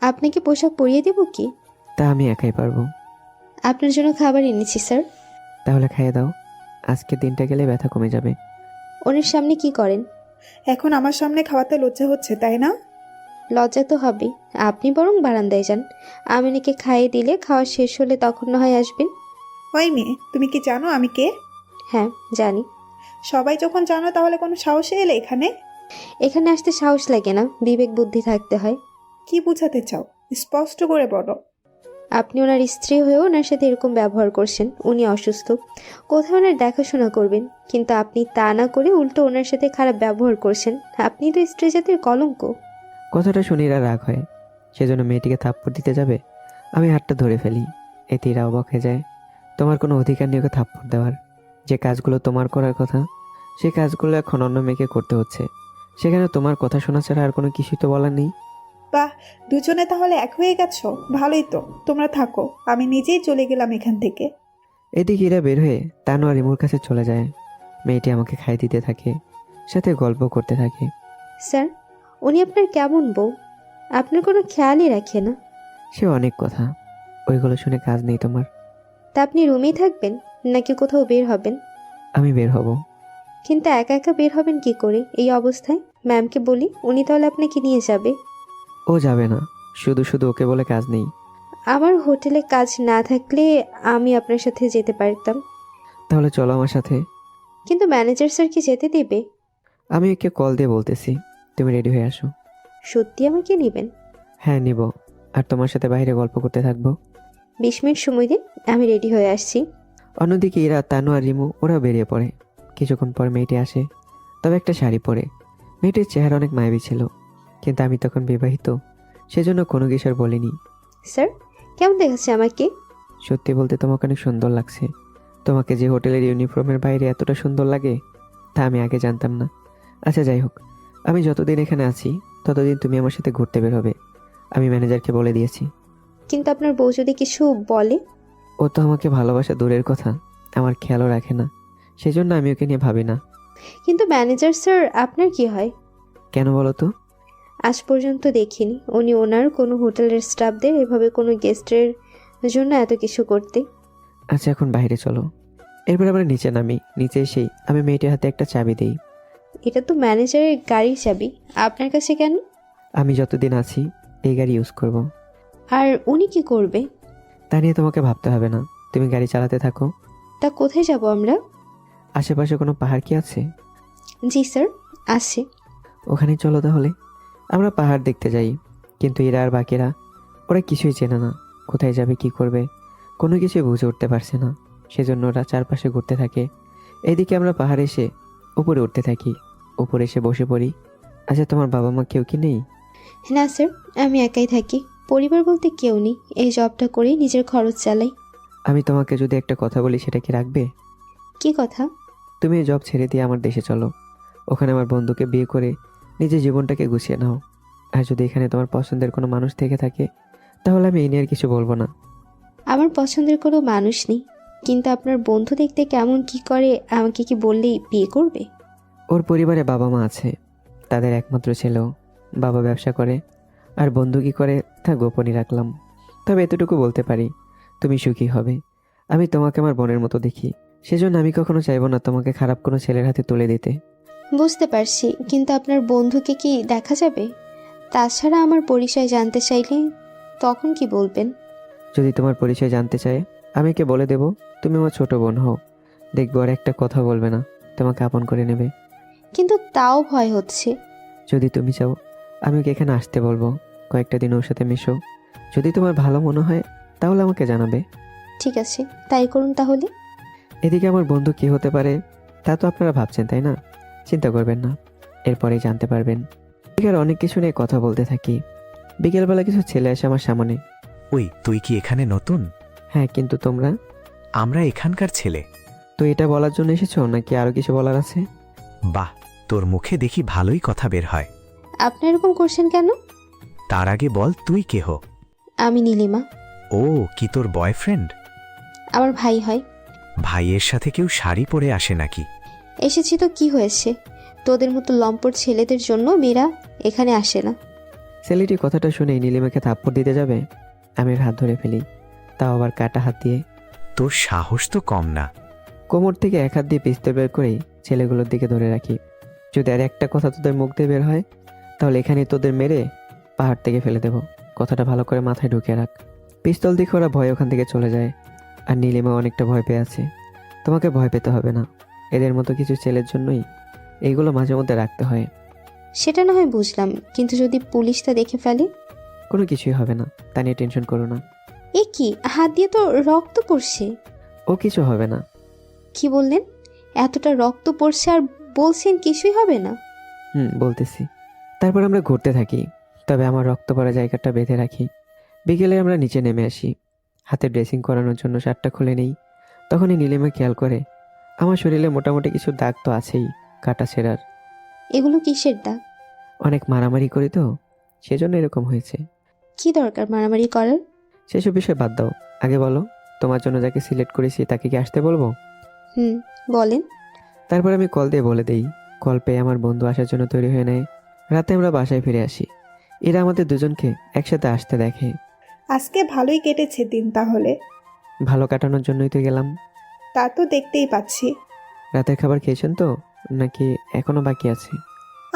আপনাকে পোশাক পরিয়ে দেব কি? তা আমি একাই পারবো। আপনার জন্য খাবার এনেছি স্যার। তাহলে খাইয়ে দাও, আজকের দিনটা গেলে ব্যথা কমে যাবে। ওনার সামনে কি করেন? এখন আমার সামনে খাওয়াতে লজ্জা হচ্ছে, তাই না? লজ্জা তো হবেই। আপনি বরং বারান্দায় যান, আমি ওনাকে খাইয়ে দিলে খাওয়া শেষ হলে তখন না হয় আসবেন। ওই মেয়ে, তুমি কি জানো আমি কে? হ্যাঁ জানি। সবাই যখন জানো তাহলে কোনো সাহসে এলে এখানে? এখানে আসতে সাহস লাগে না, বিবেক বুদ্ধি থাকতে হয়। কি বোঝাতে চাও, স্পষ্ট করে বলো। আপনি ওনার স্ত্রী হয়েও ওনার সাথে এরকম ব্যবহার করছেন। উনি অসুস্থ, কোথাও ওনার দেখাশোনা করবেন, কিন্তু আপনি তা না করে উল্টো ওনার সাথে খারাপ ব্যবহার করছেন। আপনি তো স্ত্রী জাতির কলঙ্ক। কথাটা শুনে এরা রাগ হয়, সেজন্য মেয়েটিকে থাপ্পড় দিতে যাবে। আমি হাতটা ধরে ফেলি। এতে এরা অবাক হয়ে যায়। তোমার কোনো অধিকার নেই ওকে থাপ্পড় দেওয়ার। যে কাজগুলো তোমার করার কথা, সেই কাজগুলো এখন অন্য মেয়েকে করতে হচ্ছে। সেখানে তোমার কথা শোনা ছাড়া আর কোনো কিছুই তো বলার নেই। বাহ, দুজনে তাহলে এক হয়ে গেছো, ভালোই তো। তোমরা থাকো, আমি নিজেই চলে গেলাম এখান থেকে। এদিকে এরা বের হয়ে তানু আর রিমুর কাছে চলে যায়। মেয়েটি আমাকে খাইয়ে দিতে থাকে, সাথে গল্প করতে থাকে। স্যার, উনি আপনার কেমন বউ? আপনার কোনো খেয়ালই রাখে না। সে অনেক কথা, ওইগুলো শুনে কাজ নেই তোমার। তা আপনি রুমেই থাকবেন নাকি কোথাও বের হবেন? আমি বের হব। কিন্তু একা একা বের হবেন কি করে এই অবস্থায়? ম্যামকে বলি, উনি তাহলে আপনাকে নিয়ে যাবে। ও যাবে না, শুধু শুধু ওকে বলে কাজ নেই। আমার হোটেলে কাজ না থাকলে আমি আপনার সাথে যেতে পারতাম। তাহলে চলো আমার সাথে। কিন্তু ম্যানেজার স্যার কি যেতে দেবে? আমি ওকে কল দিয়ে বলতেছি, তুমি রেডি হয়ে আসো। সত্যি আমাকে নেবেন? হ্যাঁ নিব, আর তোমার সাথে বাইরে গল্প করতে থাকবো। 20 মিনিট সময় দিন, আমি রেডি হয়ে আসছি। অন্যদিকে এরা তানু আর রিমু ওরা বেরিয়ে পড়ে। কিছুক্ষণ পর মেয়েটি আসে, তবে একটা শাড়ি পরে। মেয়েটির চেহারা অনেক মায়াবী ছিল, কিন্তু আমি তখন বিবাহিত, সেজন্য কোনো কিছু আর বলিনি। স্যার, কেমন দেখাচ্ছে আমাকে? সত্যি বলতে তোমাকে অনেক সুন্দর লাগছে। তোমাকে যে হোটেলের ইউনিফর্মের বাইরে এতটা সুন্দর লাগে তা আমি আগে জানতাম না। আচ্ছা যাই হোক, আমি যতদিন এখানে আছি ততদিন তুমি আমার সাথে ঘুরতে বের হবে, আমি ম্যানেজারকে বলে দিয়েছি। কিন্তু আপনার বউ যদি কিছু বলে? ও তো আমাকে ভালোবাসা দূরের কথা, আমার খেয়ালও রাখে না, সেজন্য আমি ওকে নিয়ে ভাবি না। কিন্তু ম্যানেজার স্যার আপনার কি হয়? কেন বলো তো? আজ পর্যন্ত দেখিনি উনি ওনার কোনো হোটেলের স্টাফদের এভাবে কোনো গেস্টের জন্য এত কিছু করতে। আচ্ছা এখন বাইরে চলো। এরপর আমরা নিচে নামি। নিচে এসেই আমি মেয়েটির হাতে একটা চাবি দিই। এটা তো ম্যানেজারের গাড়ির চাবি, আপনার কাছে কেন? আমি যতদিন আছি এই গাড়ি ইউজ করব। আর উনি কি করবে? তা নিয়ে তোমাকে ভাবতে হবে না, তুমি গাড়ি চালাতে থাকো। তা কোথায় যাব আমরা? আশেপাশে কোনো পাহাড় কি আছে? জি স্যার, আছে। ওখানে চলো তাহলে। আমরা পাহাড় দেখতে যাই, কিন্তু এরা আর বাকিরা ওরা কিছুই চেনে না, কোথায় যাবে কি করবে কোনো কিছুই বুঝে উঠতে পারছে না, সেজন্য ওরা চারপাশে ঘুরতে থাকে। এইদিকে আমরা পাহাড়ে এসে উপরে উঠতে থাকি। উপরে এসে বসে পড়ি। আচ্ছা তোমার বাবা মা কেউ কি নেই? না স্যার, আমি একাই থাকি। পরিবার বলতে কেউ নেই, এই জবটা করেই নিজের খরচ চালাই। আমি তোমাকে যদি একটা কথা বলি সেটা কি রাখবে? কি কথা? তুমি এই জব ছেড়ে দিয়ে আমার দেশে চলো। ওখানে আমার বন্ধুকে বিয়ে করে নিজের জীবনটাকে গুছিয়ে নাও। আর যদি এখানে তোমার পছন্দের কোনো মানুষ থেকে থাকে তাহলে আমি এই নিয়ে আর কিছু বলবো না। আমার পছন্দের কোনো মানুষ নেই। কিন্তু আপনার বন্ধু দেখতে কেমন কি করে আমাকে কি বললেই বিয়ে করবে? ওর পরিবারে বাবা মা আছে, তাদের একমাত্র ছেলেও। বাবা ব্যবসা করে আর বন্ধু কী করে তা গোপনই রাখলাম। তবে এতটুকু বলতে পারি, তুমি সুখী হবে। আমি তোমাকে আমার বোনের মতো দেখি, সেজন্য আমি কখনো চাইবো না তোমাকে খারাপ কোনো ছেলের হাতে তুলে দিতে। বুঝতে পারছি, কিন্তু আপনার বন্ধুকে কি দেখা যাবে? তাছাড়া আমার পরিচয় জানতে চাইলে তখন কি বলবেন? যদি তোমার পরিচয় জানতে চায় আমি কে বলে দেব তুমি আমার ছোট বোন হও। দেখবো আর একটা কথা বলবে না, তোমাকে আপন করে নেবে। কিন্তু তাও ভয় হচ্ছে। যদি তুমি চাও আমি ওকে এখানে আসতে বলবো, কয়েকটা দিন ওর সাথে মিশো। যদি তোমার ভালো মনে হয় তাহলে আমাকে জানাবে। ঠিক আছে, তাই করুন তাহলে। এদিকে আমার বন্ধু কি হতে পারে তা তো আপনারা ভাবছেন, তাই না? চিন্তা করবেন না, এরপরেই জানতে পারবেন। এদিকে আর অনেক কিছু নিয়ে কথা বলতে থাকি। বিকেলবেলা কিছু ছেলে আসে আমার সামনে। ওই তুই কি এখানে নতুন? হ্যাঁ, কিন্তু তোমরা? আমরা এখানকার ছেলে। তো এটা বলার জন্য এসেছো নাকি আরো কিছু বলার আছে? বাহ, তোর মুখে দেখি ভালোই কথা বের হয়। আপনি এরকম করছেন কেন? তার আগে বল তুই কেহ? আমি নীলিমা। ও, কি তোর বয়ফ্রেন্ড? আমার ভাই হয়। ভাইয়ের সাথে কেউ শাড়ি পরে আসে নাকি? এসেছি তো কি হয়েছে? তোদের মতো লম্পট ছেলেদের জন্য মেয়েরা এখানে আসে না। ছেলেটি কথাটা শুনেই নীলিমাকে থাপ্পড় দিতে যাবে, আমি ওর হাত ধরে ফেলি, তাও আবার কাটা হাত দিয়ে। তোর সাহস তো কম না। কোমর থেকে এক হাত দিয়ে পিস্তল বের করেই ছেলেগুলোর দিকে ধরে রাখি। যদি আর একটা কথা তোদের মুখ দিয়ে বের হয় তাহলে এখানেই তোদের মেরে পাহাড় থেকে ফেলে দেব। কথাটা ভালো করে মাথায় ঢুকিয়ে রাখ। পিস্তল দেখে ওরা ভয় ওখান থেকে চলে যায়, আর নীলিমা অনেকটা ভয় পেয়ে আছে। তোমাকে ভয় পেতে হবে না, এদের মতো কিছু ছেলের জন্যই এইগুলো মাঝে মধ্যে রাখতে হয়। সেটা না হয় বুঝলাম, কিন্তু যদি পুলিশটা দেখে ফেলে? কোনো কিছুই হবে না, তা নিয়ে টেনশন করো না। এ কি, হাত দিয়ে তো রক্ত পড়ছে। ও কিছু হবে না। কি বললেন? এতটা রক্ত পড়ছে আর বলছেন কিছুই হবে না? বলতেছি। তারপর আমরা ঘুরতে থাকি, তবে আমার রক্ত পড়া জায়গাটা বেঁধে রাখি। বিকেলে আমরা নিচে নেমে আসি, হাতে ড্রেসিং করানোর জন্য শার্টটা খুলে নেই। তখনই নীলিমা খেয়াল করে আমার শরীরে মোটামুটি কিছু দাগ তো আছেই, কাটা ছেঁড়ার। এগুলো কিসের দাগ? অনেক মারামারি করি তো, সেজন্য এরকম হয়েছে। কি দরকার মারামারি করার? সেসব বিষয় বাদ দাও, আগে বলো তোমার জন্য যাকে সিলেক্ট করেছি তাকে কি আসতে বলবো? বলেন। তারপর আমি কল দিয়ে বলে দেই। কল পেয়ে আমার বন্ধু আসার জন্য তৈরি হয়ে নেয়। রাতে আমরা বাসায় ফিরে আসি, এরা আমাদের দুজনকে একসাথে আসতে দেখে। আজকে ভালোই কেটেছে দিন তাহলে। ভালো কাটানোর জন্যই তো গেলাম। তা তো দেখতেই পাচ্ছি। রাতের খাবার খেয়েছেন তো নাকি এখনো বাকি আছে?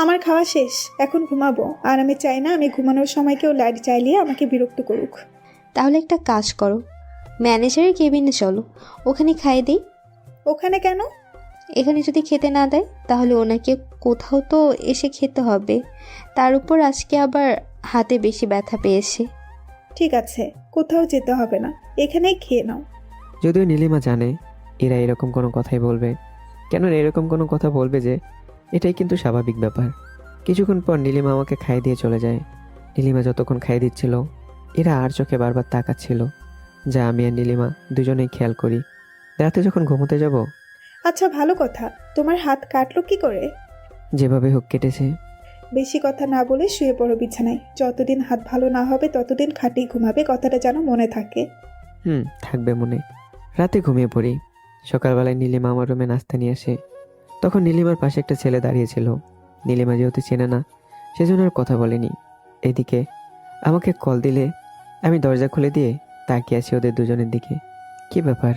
আমার খাওয়া শেষ, এখন ঘুমাবো। আর আমি চাই না আমি ঘুমানোর সময় কেউ লাইট জ্বালিয়ে আমাকে বিরক্ত করুক। তাহলে একটা কাজ করো, ম্যানেজারের কেবিনে চলো, ওখানে খাইয়ে দিই। ওখানে কেন? এখানে যদি খেতে না দেয় তাহলে ওনাকে কোথাও তো এসে খেতে হবে। তার উপর আজকে আবার হাতে বেশি ব্যথা পেয়েছে। ঠিক আছে, কোথাও যেতে হবে না, এখানেই খেয়ে নাও। যদিও নীলিমা জানে এরা এরকম কোনো কথাই বলবে, কেন এরকম কোনো কথা বলবে যে এটাই কিন্তু স্বাভাবিক ব্যাপার। কিছুক্ষণ পর নীলিমা আমাকে খাইয়ে দিয়ে চলে যায়। নীলিমা যতক্ষণ খাইয়ে দিচ্ছিল এরা আর চোখে বারবার তাকাচ্ছিল, যা আমি আর নীলিমা দুজনেই খেয়াল করি। রাতে যখন ঘুমোতে যাব। আচ্ছা, ভালো কথা, তোমার হাত কাটলো কি করে? যেভাবে হোক কেটেছে। বেশি কথা না বলে শুয়ে পড়ো বিছানায়। যতদিন হাত ভালো না হবে ততদিন খাটেই ঘুমাবে, কথাটা যেন মনে থাকে। থাকবে মনে। রাতে ঘুমিয়ে পড়ি। সকালবেলায় নীলিমা আমার রুমে নাস্তা নিয়ে আসে। তখন নীলিমার পাশে একটা ছেলে দাঁড়িয়েছিল। নীলিমা যেহেতু চেনে না সেজন্য আর কথা বলেনি। এদিকে আমাকে কল দিলে আমি দরজা খুলে দিয়ে তাকিয়ে আছি ওদের দুজনের দিকে। কি ব্যাপার,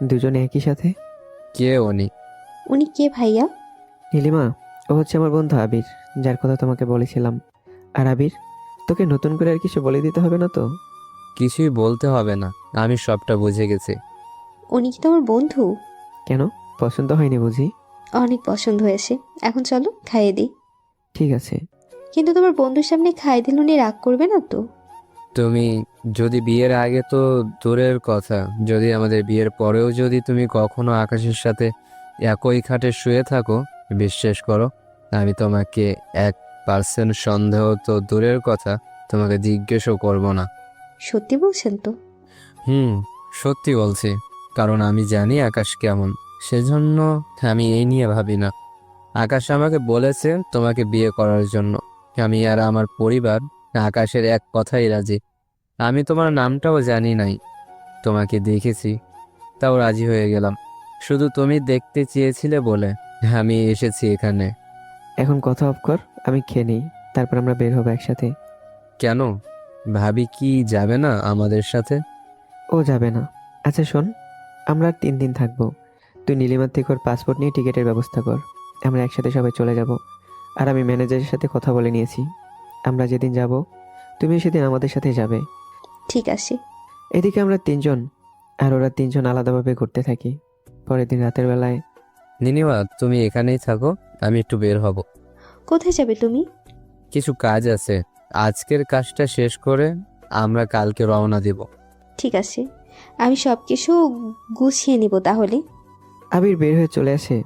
দুজনে একই সাথে? কে উনি? উনি কে ভাইয়া? নীলিমা, ও হচ্ছে আমার বন্ধু আবির, যার কথা তোমাকে বলেছিলাম। আর আবির, তোকে নতুন করে আর কিছু বলে দিতে হবে না তো? কিছুই বলতে হবে না, আমি সবটা বুঝে গেছি। উনি কি তোমার বন্ধু? কেন, পছন্দ হয়নি বুঝি? অনেক পছন্দ হয়েছে, এখন চলো খাইয়ে দিই। ঠিক আছে। কিন্তু তোমার বন্ধুর সামনে খাইয়ে দিলে উনি রাগ করবে না তো? তুমি যদি বিয়ের আগে তো দূরের কথা, যদি আমাদের বিয়ের পরেও যদি তুমি কখনো আকাশের সাথে একই খাটে শুয়ে থাকো, বিশ্বাস করো আমি তোমাকে 1% সন্দেহ তো দূরের কথা, তোমাকে জিজ্ঞেসও করব না। সত্যি বলছেন তো? সত্যি বলছি, কারণ আমি জানি আকাশ কেমন, সেজন্য আমি এই নিয়ে ভাবি না। আকাশ আমাকে বলেছে তোমাকে বিয়ে করার জন্য। আমি আর আমার পরিবার আকাশের এক কথাই রাজি। আমি তোমার নামটাও জানি নাই, তোমাকে দেখেছি তাও রাজি হয়ে গেলাম। শুধু তুমি দেখতে চেয়েছিলে বলে আমি এসেছি এখানে। এখন কথা অফ কর, আমি খেয়ে নিই, তারপর আমরা বের হবো একসাথে। কেন? ভাবি কি যাবে না আমাদের সাথে? ও যাবে না। আচ্ছা শোন, আমরা আর 3 দিন থাকবো। তুই নীলিমার থেকে ওর পাসপোর্ট নিয়ে টিকিটের ব্যবস্থা কর, আমরা একসাথে সবাই চলে যাব। আর আমি ম্যানেজারের সাথে কথা বলে নিয়েছি, আমরা যেদিন যাব তুমি সেদিন আমাদের সাথে যাবে। ঠিক আছে। এদিকে আমরা 3জন আর ওরা 3জন আলাদাভাবে ঘুরতে থাকি। পরের দিন রাতের বেলায় নীলিমা, তুমি এখানেই থাকো, আমি একটু বের হব। কোথায় যাবে তুমি? কিছু কাজ আছে, আজকের কাজটা শেষ করে আমরা কালকে রওনা দেব। ঠিক আছে, আমি সব কিছু গুছিয়ে নিব তাহলে। আবির বের হয়ে চলে আসে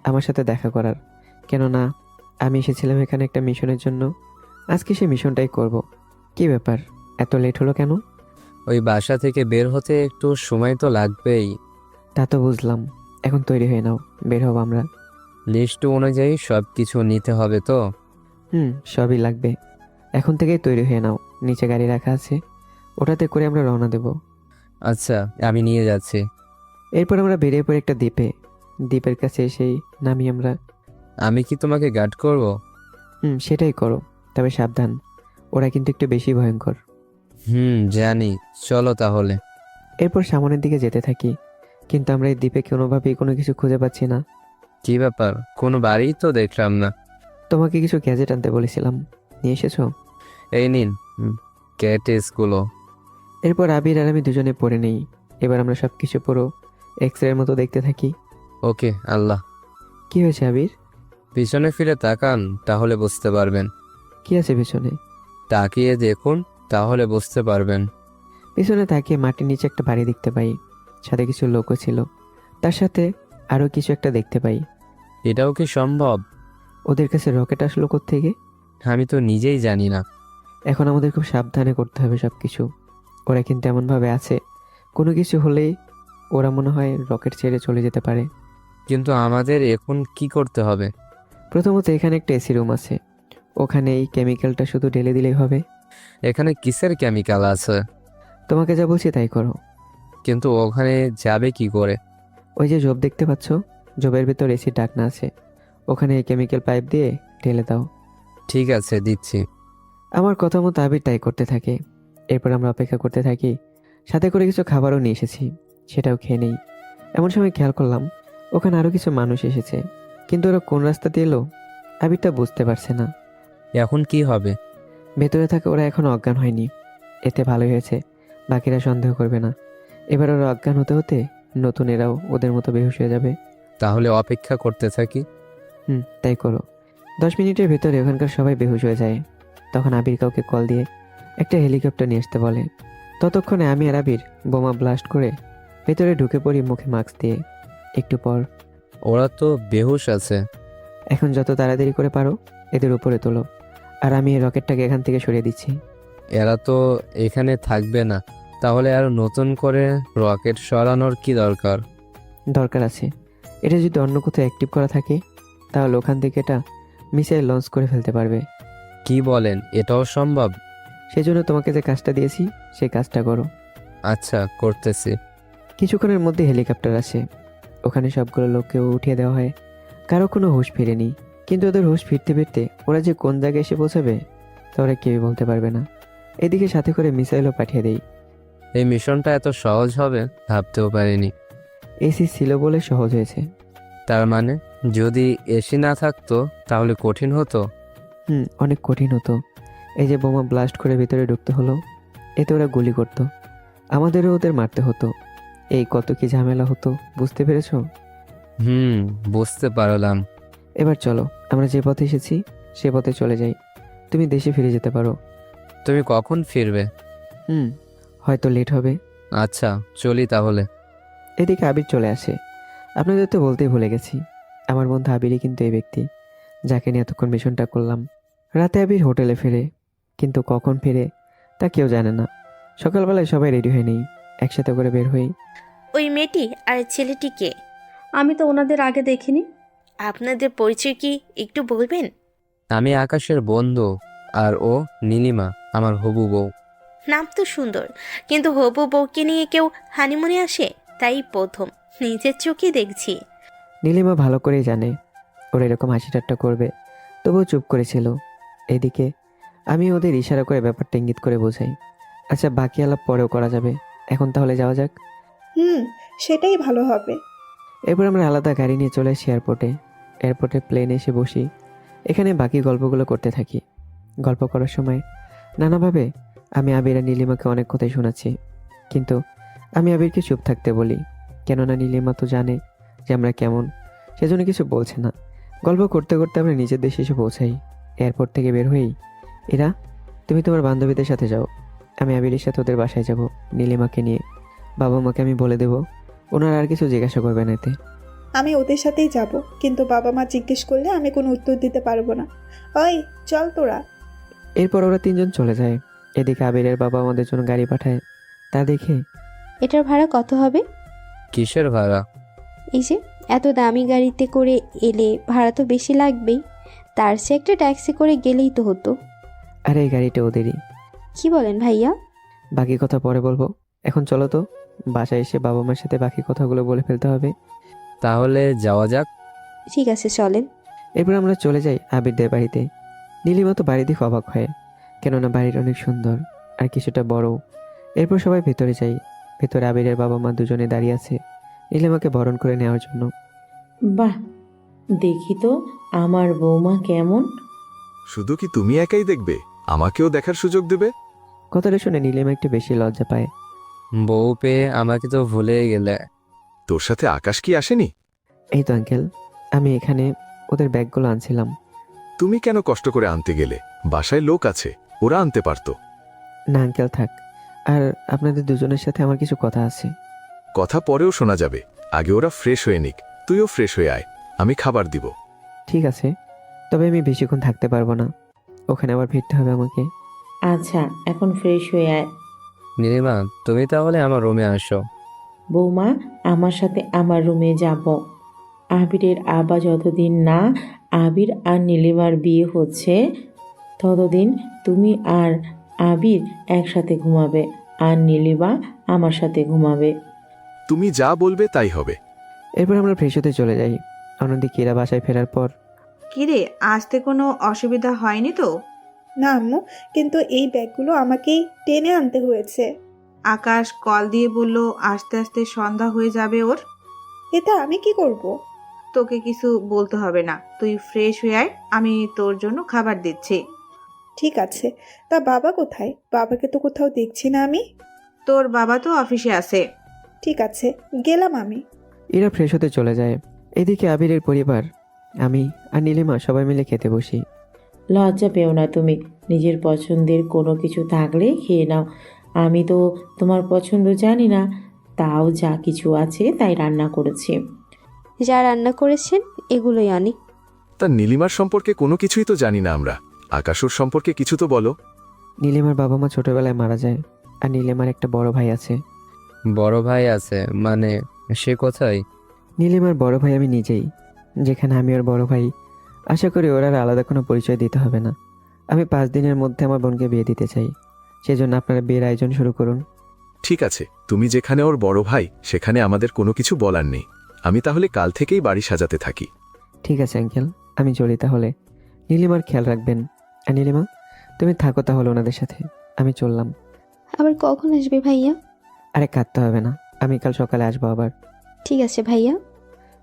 আমার সাথে দেখা করার, কেননা আমি এসেছিলাম এখানে একটা মিশনের জন্য। আজকে সে মিশনটাই করব। কি ব্যাপার, এত লেট হলো কেন? ওই বাসা থেকে বের হতে একটু সময় তো লাগবেই। তা তো বুঝলাম, এখন তৈরি হয়ে নাও, বের হব আমরা। লিস্ট অনুযায়ী সব কিছু নিতে হবে তো? সবই লাগবে। এখন থেকেই তৈরি হয়ে নাও, নিচে গাড়ি রাখা আছে, ওটাতে করে আমরা রওনা দেব। আচ্ছা, আমি নিয়ে যাচ্ছি। এরপর আমরা বেরিয়ে পড়ি একটা দ্বীপে। দ্বীপের কাছে এসেই নামি আমরা। আমি কি তোমাকে গার্ড করব? সেটাই করো, তবে সাবধান, ওরা কিন্তু একটু বেশি ভয়ঙ্কর। জানি, চলো তাহলে। এরপর সামনের দিকে যেতে থাকি, কিন্তু আমরা এই দ্বীপে কোনোভাবেই কোনো কিছু খুঁজে পাচ্ছি না। কি ব্যাপার, কোনো বাড়ি তো দেখলাম না। তোমাকে কিছু গ্যাজেট আনতে বলেছিলাম, নিয়ে এসেছো? এই নিন ক্যাটেসগুলো। এরপর আবির আর আমি দুজনে পড়ে নেই। এবার আমরা সব কিছু পুরো এক্সরের মতো দেখতে থাকি। ওকে আল্লাহ। কি হয়েছে আবির? পিছনে ফিরে তাকান, তাহলে বুঝতে পারবেন। কি আছে পিছনে? তাকিয়ে দেখুন, তাহলে বুঝতে পারবেন। পিছনে তাকিয়ে মাটির নিচে একটা বাড়ি দেখতে পাই, সাথে কিছু লোকও ছিল, তার সাথে আরও কিছু একটা দেখতে পাই। এটাও কি সম্ভব? ওদের কাছে রকেট আসলো কোত্থেকে? আমি তো নিজেই জানি না। এখন আমাদের খুব সাবধানে করতে হবে সব কিছু। ওরা কিন্তু এমনভাবে আছে, কোনো কিছু হলেই ওরা মনে হয় রকেট ছেড়ে চলে যেতে পারে। কিন্তু আমাদের এখন কি করতে হবে? প্রথমত এখানে একটা এসি রুম আছে, ওখানে এই কেমিক্যালটা শুধু ঢেলে দিলেই হবে। এখানে কিসের কেমিক্যাল আছে? তোমাকে যা বলছি তাই করো। কিন্তু ওখানে যাবে কি করে? ওই যে জব দেখতে পাচ্ছ, জবের ভেতর এসি ঢাকনা আছে, ওখানে এই কেমিক্যাল পাইপ দিয়ে ঢেলে দাও। ঠিক আছে, দিচ্ছি। আমার কথা মতো আবির তাই করতে থাকে। এরপর আমরা অপেক্ষা করতে থাকি, সাথে করে কিছু খাবারও নিয়ে এসেছি, সেটাও খেয়ে নেই। এমন সময় খেয়াল করলাম ওখানে আরও কিছু মানুষ এসেছে, কিন্তু ওরা কোন রাস্তা দিয়ে এলো আবিরটা বুঝতে পারছে না। এখন কি হবে? ভেতরে থাকে ওরা এখনো অজ্ঞান হয়নি, এতে ভালোই হয়েছে, বাকিরা সন্দেহ করবে না। এবার ওরা অজ্ঞান হতে হতে নতুন এরাও ওদের মতো বেহুশ হয়ে যাবে। তাহলে অপেক্ষা করতে থাকি। তাই করো। 10 মিনিটের ভেতরে ওখানকার সবাই বেহুশ হয়ে যায়। তখন আবির কাউকে কল দিয়ে একটা হেলিকপ্টার নিয়ে আসতে বলে। ততক্ষণে আমি আর আবির বোমা ব্লাস্ট করে ভেতরে ঢুকে পড়ি মুখে মাস্ক দিয়ে। একটু পর, ওরা তো বেহুশ আছে। এখন যত তাড়াতাড়ি করে পারো এদের উপরে তোলো, আর আমি এই রকেটটাকে এখান থেকে সরিয়ে দিচ্ছি। এরা তো এখানে থাকবে না, তাহলে আর নতুন করে রকেট সরানোর কি দরকার? দরকার আছে, এটা যদি অন্য কোথাও অ্যাক্টিভ করা থাকে তাহলে ওখান থেকে এটা মিসাইল লঞ্চ করে ফেলতে পারবে। কি বলেন, এটাও সম্ভব? সেজন্য তোমাকে যে কাজটা দিয়েছি সেই কাজটা করো। আচ্ছা, করতেছি। কিছুক্ষণের মধ্যে হেলিকপ্টার আসে, ওখানে সবগুলো লোককে উঠিয়ে দেওয়া হয়। কারো কোনো হুঁশ ফিরেনি, কিন্তু ওদের হুঁশ ফিরতে ফিরতে ওরা যে কোন জায়গায় এসে পৌঁছাবে তা ওরা কেউই বলতে পারবে না। এদিকে সাথে করে মিসাইলও পাঠিয়ে দেই। এই মিশনটা এত সহজ হবে ভাবতেও পারিনি। এসি ছিল বলে সহজ হয়েছে। তার মানে যদি এসি না থাকতো তাহলে কঠিন হতো। অনেক কঠিন হতো। এই যে বোমা ব্লাস্ট করে ভিতরে ঢুকতে হলো, এতে ওরা গুলি করতো, আমাদেরও ওদের মারতে হতো। এই কত কি ঝামেলা হতো, বুঝতে পেরেছো? বুঝতে পারলাম। এবার চলো, আমরা যে পথে এসেছি সে পথে চলে যাই, তুমি দেশে ফিরে যেতে পারো। তুমি কখন ফিরবে? হয়তো লেট হবে। আচ্ছা, চলি তাহলে। এদিকে আবির চলে আসে। আপনাদের তো বলতেই ভুলে গেছি, আমার বন্ধু আবিরই কিন্তু এই ব্যক্তি যাকে নিয়ে এতক্ষণ মিশনটা করলাম। রাতে আবির হোটেলে ফেরে, কিন্তু কখন ফিরে তা কেউ জানে না। সকালবেলায় সবাই রেডি হয়ে নেই, একসাথে করে বের হই। ওই মেয়েটি আর ছেলেটিকে আমি তো ওনাদের আগে দেখিনি। আপনাদের পরিচয় কি একটু বলবেন? আমি আকাশের বন্ধু, আর ও নীলিমা, আমার হবু বউ। নাম তো সুন্দর, কিন্তু হবু বউকে নিয়ে কেউ হানিমুনে আসে? তাই প্রথম নিজের চোখে দেখছি। নীলিমা ভালো করেই জানে ওরা এরকম হাসি ঠাট্টা করবে, তবুও চুপ করেছিল। এদিকে আমি ওদের ইশারা করে ব্যাপারটা ইঙ্গিত করে বোঝাই। আচ্ছা, বাকি আলাপ পরেও করা যাবে, এখন তাহলে যাওয়া যাক। সেটাই ভালো হবে। এরপর আমরা আলাদা গাড়ি নিয়ে চলে আসি এয়ারপোর্টে। এয়ারপোর্টে প্লেনে এসে বসি। এখানে বাকি গল্পগুলো করতে থাকি। গল্প করার সময় নানাভাবে আমি আবির আর নীলিমাকে অনেক কথাই শোনাচ্ছি, কিন্তু আমি আবিরকে চুপ থাকতে বলি, কেননা নীলিমা তো জানে যে আমরা কেমন, সেজন্য কিছু বলছে না। গল্প করতে করতে আমরা নিজের দেশে এসে পৌঁছাই। এয়ারপোর্ট থেকে বের হয়েই, এরা তুমি তোমার বান্ধবীদের সাথে যাও, আমি আবিরের সাথে ওদের বাসায় যাব নীলিমাকে নিয়ে। বাবা মাকে আমি বলে দেবো, ওনারা আর কিছু জিজ্ঞাসা করবে না এতে। আমি ওদের সাথেই যাব, কিন্তু বাবা মা জিজ্ঞেস করলে আমি কোনো উত্তর দিতে পারবো না। ওই চল তোরা। এরপর ওরা তিনজন চলে যায়। এদিকে আবিরের বাবা আমাদের জন্য গাড়ি পাঠায়। তা দেখে, এটার ভাড়া কত হবে? কিসের ভাড়া? এই যে এত দামি গাড়িতে করে এলে ভাড়া তো বেশি লাগবেই, তার চেয়ে একটা ট্যাক্সি করে গেলেই তো হতো। আরে এই গাড়িটা ওদেরই। কি বলেন ভাইয়া? বাকি কথা পরে বলবো, এখন চলো তো, বাসায় এসে বাবা মার সাথে বাকি কথাগুলো বলে ফেলতে হবে। তাহলে যাওয়া যাক। ঠিক আছে চলেন। এরপর আমরা চলে যাই আবিরদের বাড়িতে। নীলিমা তো বাড়ি দেখে অবাক হয়, কেননা বাড়িটা অনেক সুন্দর আর কিছুটা বড়। এরপর সবাই ভেতরে যাই। ভেতরে আবিরের বাবা মা দুজনে দাঁড়িয়ে আছে নীলিমাকে বরণ করে নেওয়ার জন্য। বাহ, দেখি তো আমার বৌমা কেমন। শুধু কি তুমি একাই দেখবে, আমাকেও দেখার সুযোগ দেবে? কথাটা শুনে নীলিমা একটু বেশি লজ্জা পায়। বউ পেয়ে আমাকে তো ভুলে গেলে। তোর সাথে আকাশ কি আসেনি? এই তো আঙ্কেল, আমি এখানে ওদের ব্যাগগুলো আনছিলাম। তুমি কেন কষ্ট করে আনতে গেলে? বাসায় লোক আছে, ওরা আনতে পারতো। না আঙ্কেল থাক, আর আপনাদের দুজনের সাথে আমার কিছু কথা আছে। কথা পরেও শোনা যাবে, আগে ওরা ফ্রেশ হয়ে নিক। তুইও ফ্রেশ হয়ে আয়, আমি খাবার দিব। ঠিক আছে, তবে আমি বেশিক্ষণ থাকতে পারবো না, ওখানে আবার ফিরতে হবে আমাকে। আচ্ছা, এখন ফ্রেশ হয়ে আয়। নীলিমা, তুমি তাহলে আমার রুমে আসো। বৌমা, আমার সাথে আমার রুমে যাব। আবিরের আব্বা যতদিন না আবির আর নীলিমার বিয়ে হচ্ছে, ততদিন তুমি আর আবির একসাথে ঘুমাবে, আর নীলিমা আমার সাথে ঘুমাবে। তুমি যা বলবে তাই হবে। এরপর আমরা ফ্রেশ হতে চলে যাই। অন্যদিকে এরা বাসায় ফেরার পর, কিরে, আসতে কোনো অসুবিধা হয়নি তো? না আম্মু, কিন্তু এই ব্যাগগুলো আমাকেই টেনে আনতে হয়েছে। আকাশ কল দিয়ে বলল আস্তে আস্তে সন্ধ্যা হয়ে যাবে ওর। এটা আমি কি করব? তোকে কিছু বলতে হবে না, তুই ফ্রেশ হয়ে আয়, আমি তোর জন্য খাবার দিচ্ছি। ঠিক আছে, তা বাবা কোথায়? বাবাকে তো কোথাও দেখছি না আমি। তোর বাবা তো অফিসে আছে। ঠিক আছে, গেলাম আমি। এরা ফ্রেশ হতে চলে যায়। এদিকে আবিরের পরিবার, আমি আর নীলিমা সবাই মিলে খেতে বসি। লজ্জা পেও না তুমি, নিজের পছন্দের কোনো কিছু থাকলে খেয়ে নাও। আমি তো তোমার পছন্দ জানি না, তাও যা কিছু আছে তাই রান্না করেছি। যা রান্না করেছেন এগুলোই অনেক। তা নীলিমার সম্পর্কে কোনো কিছুই তো জানি না আমরা। আকাশুর সম্পর্কে কিছু তো বলো। নীলিমার বাবা মা ছোটবেলায় মারা যায়, আর নীলিমার একটা বড় ভাই আছে। বড় ভাই আছে মানে? সে কোথায়? নীলিমার বড় ভাই আমি নিজেই, যেখানে আমি ওর বড় ভাই। আশা করি ওর আর আলাদা কোনো পরিচয় দিতে হবে না। আমি 5 দিনের মধ্যে আমার বোনকে বিয়ে দিতে চাই, সেজন্য আপনারা বিয়ের আয়োজন শুরু করুন। ঠিক আছে, তুমি যেখানে ওর বড় ভাই সেখানে আমাদের কোনো কিছু বলার নেই। আমি তাহলে কাল থেকেই বাড়ি সাজাতে থাকি। ঠিক আছে আঙ্কেল, আমি চলি তাহলে। নীলিমার খেয়াল রাখবেন। আর নীলিমা, তুমি থাকো তাহলে ওনাদের সাথে, আমি চললাম। আবার কখন আসবে ভাইয়া? আরে কাঁদতে হবে না, আমি কাল সকালে আসবো আবার। ঠিক আছে ভাইয়া।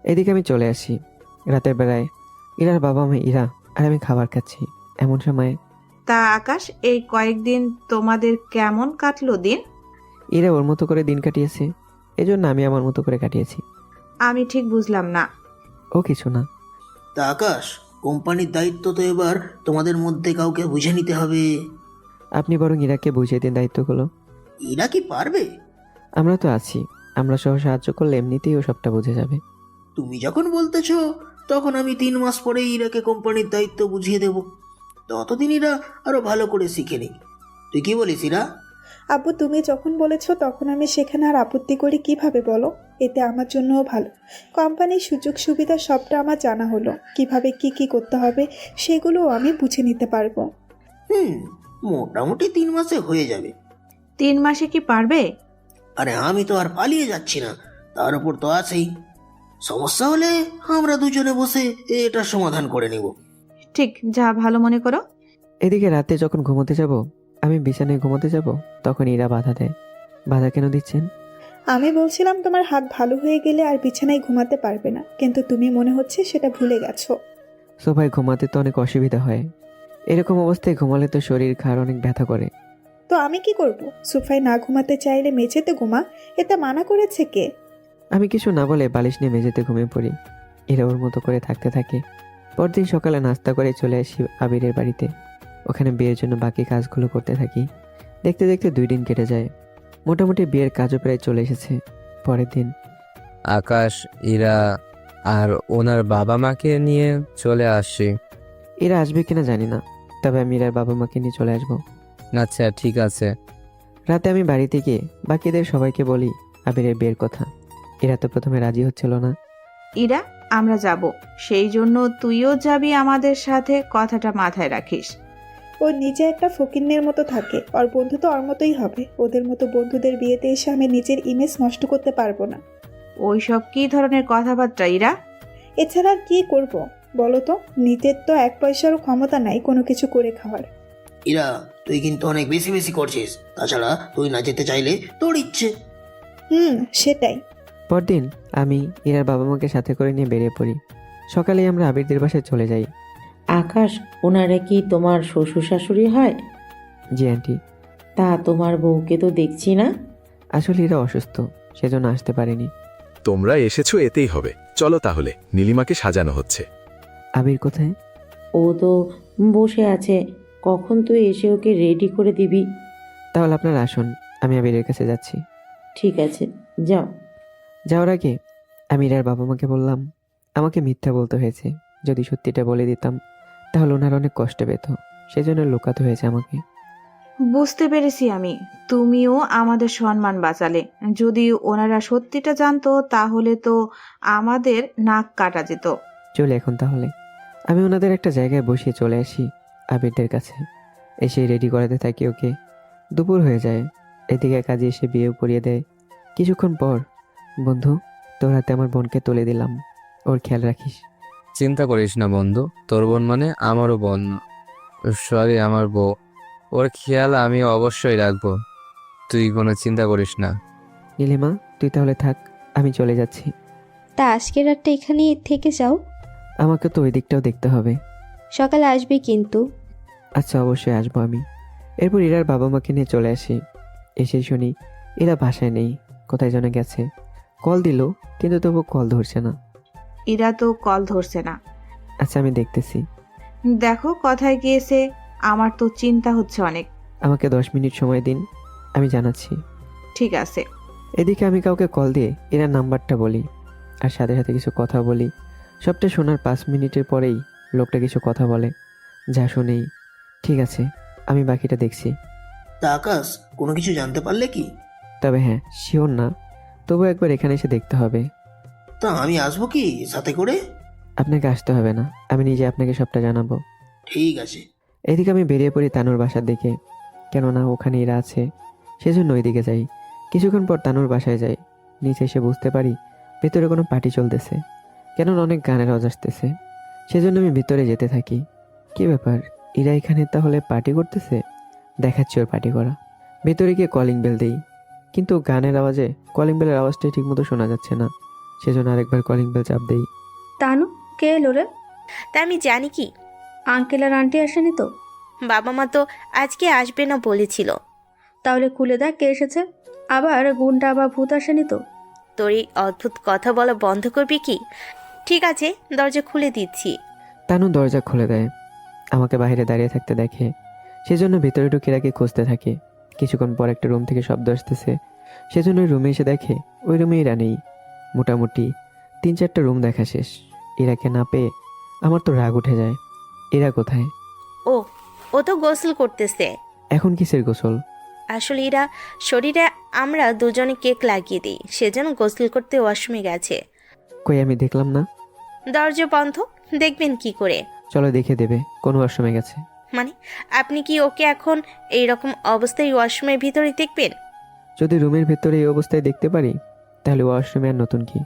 এদিকে আমি চলে আসি। রাতের বেলায় ইরার বাবা মা ইরা আর আমি খাবার খাচ্ছি। এমন সময়, তা আকাশ, এই কয়েকদিন তোমাদের কেমন কাটলো দিন? ইরা ওর মতো করে দিন কাটিয়েছে, এজন্য আমি আমার মতো করে কাটিয়েছি। আমি ঠিক বুঝলাম না। ও কিছু না। তা আকাশ, কোম্পানির দায়িত্ব তো এবার তোমাদের মধ্যে কাউকে বুঝে নিতে হবে। আপনি বরং ইরাকে বুঝিয়ে দিন দায়িত্বগুলো। এরা কি পারবে? আমরা তো আছি, আমরা সহ সাহায্য করলে এমনিতেই ও সবটা বুঝে যাবে। তুমি যখন বলতেছো, তখন আমি 3 মাস পরে ইরাকে কোম্পানির দায়িত্ব বুঝিয়ে দেব। ততদিন ইরা আরো ভালো করে শিখে নিক। তুই কি বলিস ইরা? আব্বু, তুমি যখন বলেছো তখন আমি সেখানে আর আপত্তি করি কিভাবে বলো? এতে আমার জন্যও ভালো। কোম্পানির সুযোগ সুবিধা সবটা আমার জানা হলো, কিভাবে কি কি করতে হবে সেগুলোও আমি বুঝে নিতে পারবো। মোটামুটি 3 মাসে হয়ে যাবে। 3 মাসে কি পারবে? আরে আমি তো আর পালিয়ে যাচ্ছি না, তার উপর তো আছেই। সমস্যা হলে আমরা দুজনে বসে এটার সমাধান করে নিব। ঠিক, যা ভালো মনে করো। এদিকে রাতে যখন ঘুমোতে যাব, আমি বিছানায় ঘুমোতে যাব, তখন ইরা বাধা দেয়। বাধা কেন দিচ্ছেন? আমি বলছিলাম তোমার হাত ভালো হয়ে গেলে আর বিছানায় ঘুমাতে পারবে না, কিন্তু তুমি মনে হচ্ছে সেটা ভুলে গেছো। সোফায় ঘুমাতে তো অনেক অসুবিধা হয়। এরকম অবস্থায় ঘুমালে তো শরীর ঘাড় অনেক ব্যথা করে। তো আমি কি করব? সোফায় না ঘুমাতে চাইলে মেঝেতে ঘুমা, এটা মানা করেছে কে? আমি কিছু না বলে বালিশ নিয়ে মেঝেতে ঘুমিয়ে পড়ি। এরা ওর মতো করে থাকতে থাকে। পরদিন সকালে নাস্তা করে চলে আসি আবিরের বাড়িতে। ওখানে বিয়ের জন্য বাকি কাজগুলো করতে থাকি। দেখতে দেখতে 2 দিন কেটে যায়। মোটামুটি বিয়ের কাজও প্রায় চলে এসেছে। পরের দিন আকাশ, ইরা আর ওনার বাবা মাকে নিয়ে চলে আসছি। এরা আসবে কিনা জানি না, তবে আমি ইরার বাবা মাকে নিয়ে চলে আসবো। আচ্ছা, ঠিক আছে। রাতে আমি বাড়িতে গিয়ে বাকিদের সবাইকে বলি আবিরের বিয়ের কথা। এরা তো প্রথমে রাজি হচ্ছিল না। ইরা, আমরা যাব, সেই জন্য তুইও যাবি আমাদের সাথে, কথাটা মাথায় রাখিস। ও নিজে একটা ফকিন্নের মতো থাকে, ওর বন্ধু তো ওর মতোই হবে। ওদের মতো বন্ধুদের বিয়েতে এসে আমি নিজের ইমেজ নষ্ট করতে পারবো না। ওইসব কি ধরনের কথাবার্তা ইরা? এছাড়া আর কি করব বলো তো? নিজের তো 1 পয়সারও ক্ষমতা নাই কোনো কিছু করে খাওয়ার। ইরা, তুই কিন্তু অনেক বেশি বেশি করছিস। তাছাড়া তুই না যেতে চাইলে তোর ইচ্ছে। সেটাই। পরদিন আমি ইরার বাবা মাকে সাথে করে নিয়ে বেরিয়ে পড়ি। সকালেই আমরা আবিরদের বাসায় চলে যাই। আকাশ, ওনারা কি তোমার শ্বশুর শাশুড়ি হয়? জি আন্টি। তা তোমার বউকে তো দেখছি না। আসলে এরা অসুস্থ, সেজন্য আসতে পারেনি। তোমরা এসেছো এতেই হবে। চলো তাহলে, নীলিমাকে সাজানো হচ্ছে। আবির কোথায়? ও তো বসে আছে, কখন তুই এসে ওকে রেডি করে দিবি? তাহলে আপনারা আসুন, আমি আবিরের কাছে যাচ্ছি। ঠিক আছে, যাও। যাওয়ার আগে আমি ইরার বাবা মাকে বললাম আমাকে মিথ্যা বলতে হয়েছে। যদি সত্যিটা বলে দিতাম তাহলে ওনার অনেক কষ্ট পেত, সেজন্য লুকাতে হয়েছে আমাকে। বুঝতে পেরেছি আমি, তুমিও আমাদের সম্মান বাঁচালে। যদি ওনারা সত্যিটা জানতো তাহলে তো আমাদের নাক কাটা যেত। চলে এখন তাহলে। আমি ওনাদের একটা জায়গায় বসিয়ে চলে আসি আবিরদের কাছে। এসে রেডি করাতে থাকি ওকে। দুপুর হয়ে যায়। এদিকে কাজে এসে বিয়ে পরিয়ে দেয়। কিছুক্ষণ পর, বন্ধু, তোর হাতে আমার বোনকে তুলে দিলাম, ওর খেয়াল রাখিস। চিন্তা করিস না বন্ধু, তোর বোন মানে আমারও বোন, সরি আমার বউ। ওর খেয়াল আমি অবশ্যই রাখবো, তুই কোনো চিন্তা করিস না। নীলিমা, তুই তাহলে থাক, আমি চলে যাচ্ছি। তা আজকের রাতটা এখানে থেকে যাও। আমাকে তো ওই দিকটাও দেখতে হবে। সকালে আসবে কিন্তু। আচ্ছা, অবশ্যই আসবো আমি। এরপর ইরার বাবা মাকে নিয়ে চলে আসি। এসে শুনি এরা বাসায় নেই, কোথায় যেন গেছে। কল দিল কিন্তু তবু কল ধরছে না। ইরা তো কল ধরছে না। আচ্ছা, আমি দেখতেছি। দেখো কোথায় গিয়েছে, আমার তো চিন্তা হচ্ছে অনেক। আমাকে 10 মিনিট সময় দিন, আমি জানাচ্ছি। ঠিক আছে। এদিকে আমি কাউকে কল দিয়ে এরার নাম্বারটা বলি, আর সাথে সাথে কিছু কথা বলি। সবটা শোনার 5 মিনিটের পরেই লোকটা কিছু কথা বলে, যা শুনেই ঠিক আছে, আমি বাকিটা দেখছি। তা আকাশ, কোনো কিছু জানতে পারলে কি? তবে হ্যাঁ, শিওর না, তবু একবার এখানে এসে দেখতে হবে। তা আমি আসবো কি সাথে করে? আপনাকে আসতে হবে না, আমি নিজে আপনাকে সবটা জানাবো। ঠিক আছে। এদিকে আমি বেরিয়ে পড়ি তানুর বাসার দিকে, কেননা ওখানে এরা আছে, সেজন্য ওইদিকে যাই। কিছুক্ষণ পর তানুর বাসায় যাই। নিচে এসে বুঝতে পারি ভেতরে কোনো পার্টি চলতেছে, কেননা অনেক গানের আওয়াজ আসতেছে। সেজন্য আমি ভিতরে যেতে থাকি। কি ব্যাপার, এরা এখানে তাহলে পার্টি করতেছে? দেখাচ্ছি ওর পার্টি করা। ভেতরে গিয়ে কলিং বেল দিই, কিন্তু গানের আওয়াজে কলিং বেলের আওয়াজটাই ঠিকমতো শোনা যাচ্ছে না। সেজন্য আরেকবার কলিং বেল চাপ দেই। তানু, কে এলো রে? তা আমি জানি কি? আঙ্কেল আর আন্টি আসেনি তো? বাবা মা তো আজকে আসবে না বলেছিল। তাহলে খুলে দেখ কে এসেছে। আবার গুন্ডা বা ভূত আসেনি তো? তোর এই অদ্ভুত কথা বলা বন্ধ করবি কি? ঠিক আছে, দরজা খুলে দিচ্ছি। তানু দরজা খুলে দেয়, আমাকে বাইরে দাঁড়িয়ে থাকতে দেখে। সেজন্য ভেতরে ঢুকে ইরাকে খুঁজতে থাকে। কিছুক্ষণ পর একটা রুম থেকে শব্দ আসতেছে, সেজন্য ওই রুমে এসে দেখে ওই রুমে ইরা নেই। মোটামুটি 3-4টা রুম দেখা শেষ। ইরাকে না পেয়ে আমার তো রাগ উঠে যায়। ইরা কোথায়? ও ও তো গোসল করতেছে। এখন কিসের গোসল? আসলে এরা শরীরে আমরা দুজনে কেক লাগিয়ে দিই, সেজন্য গোসল করতে ওয়াশরুমে গেছে। কই আমি দেখলাম না। দরজা বন্ধ, দেখবেন কি করে? চলো দেখে দেবে কোন ওয়াশরুমে গেছে। মানে আপনি কি ওকে এখন এইরকম অবস্থায় ওয়াশরুমের ভিতরে দেখবেন? যদি রুমের ভেতরে এই অবস্থায় দেখতে পারি তাহলে ওয়াশরুমে আর নতুন কি?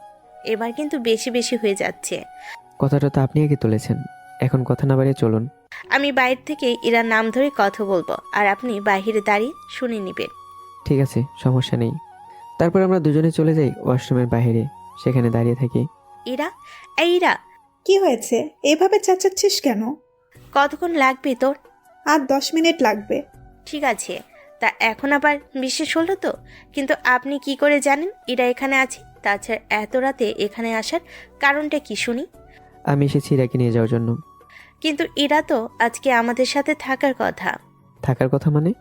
এবার কিন্তু বেশি বেশি হয়ে যাচ্ছে। কথাটা তো আপনি আগে তুলেছেন, এখন কথা না বাড়িয়ে চলুন। আমি বাইরে থেকে ইরার নাম ধরে কথা বলবো, আর আপনি বাইরে দাঁড়িয়ে শুনে নেবেন। ঠিক আছে, সমস্যা নেই। তারপর আমরা দুজনে চলে যাই ওয়াশরুমের বাইরে, সেখানে দাঁড়িয়ে থাকি। ইরা, এই ইরা, কি হয়েছে? এভাবে চেঁচাচ্ছিস কেন? কতক্ষণ লাগবে তোর? আর 10 মিনিট লাগবে। ঠিক আছে, তা এখন আবার বিশ্বাস হলো তো? কিন্তু আপনি কি করে জানেন ইরা এখানে আছে? তাছাড়া এত রাতে এখানে আসার কারণটা কি শুনি? আমি এসেছি ইরাকে নিয়ে যাওয়ার জন্য। কিন্তু ইরা তো আজকে আমাদের সাথে থাকার কথা। থাকার কথা মানে?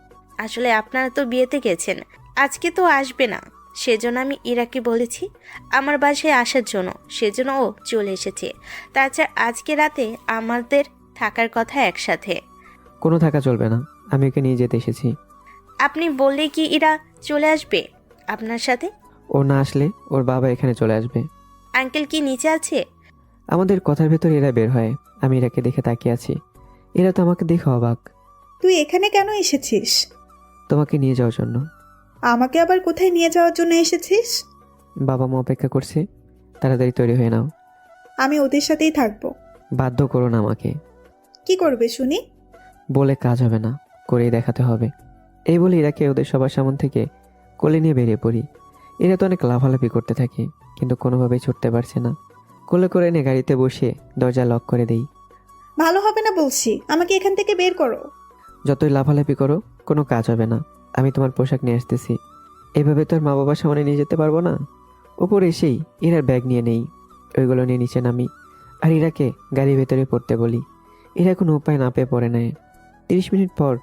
আসলে আপনারা তো বিয়েতে গেছেন, আজকে তো আসবে না। সেজন্য আমি ইরাকে বলেছি আমার বাসায় আসার জন্য, সেজন্য ও চলে এসেছে। তাছাড়া আজকে রাতে আমাদের থাকার কথা একসাথে। কোনো থাকা চলবে না, আমি ওকে নিয়ে যেতে এসেছি। আপনি বললে কি ইরা চলে আসবে আপনার সাথে? ও না আসলে ওর বাবা এখানে চলে আসবে। আঙ্কেল কি নিচে আছে? আমাদের কথার ভেতর এরা বের হয়। আমি ইরাকে দেখে তাকিয়ে আছি। এরা তো আমাকে দেখে অবাক। তুই এখানে কেন এসেছিস? তোমাকে নিয়ে যাওয়ার জন্য। আমাকে আবার কোথায় নিয়ে যাওয়ার জন্য এসেছিস? বাবা মা অপেক্ষা করছে, তাড়াতাড়ি তৈরি হয়ে নাও। আমি ওদের সাথেই থাকবো। বাধ্য করো না আমাকে। কি করবে শুনি? বলে কাজ হবে না, করেই দেখাতে হবে। এই বলে ইরাকে ওদের সবার সামন থেকে কোলে নিয়ে বেরিয়ে পড়ি। এরা তো অনেক লাফালাফি করতে থাকে, কিন্তু কোনোভাবেই ছুটতে পারছে না। কোলে করে এনে গাড়িতে বসিয়ে দরজা লক করে দেই। ভালো হবে না বলছি, আমাকে এখান থেকে বের করো। যতই লাফালাফি করো কোনো কাজ হবে না। আমি তোমার পোশাক নিয়ে আসতেছি। এইভাবে তোর মা বাবার সামনে নিয়ে যেতে পারবো না। ওপরে এসেই ইরার ব্যাগ নিয়ে নেই, ওইগুলো নিয়ে নিচে নামি আর ইরাকে গাড়ির ভেতরে পড়তে বলি। এরা কোনো উপায় না পেয়ে পড়ে নেয়। 30 মিনিট পর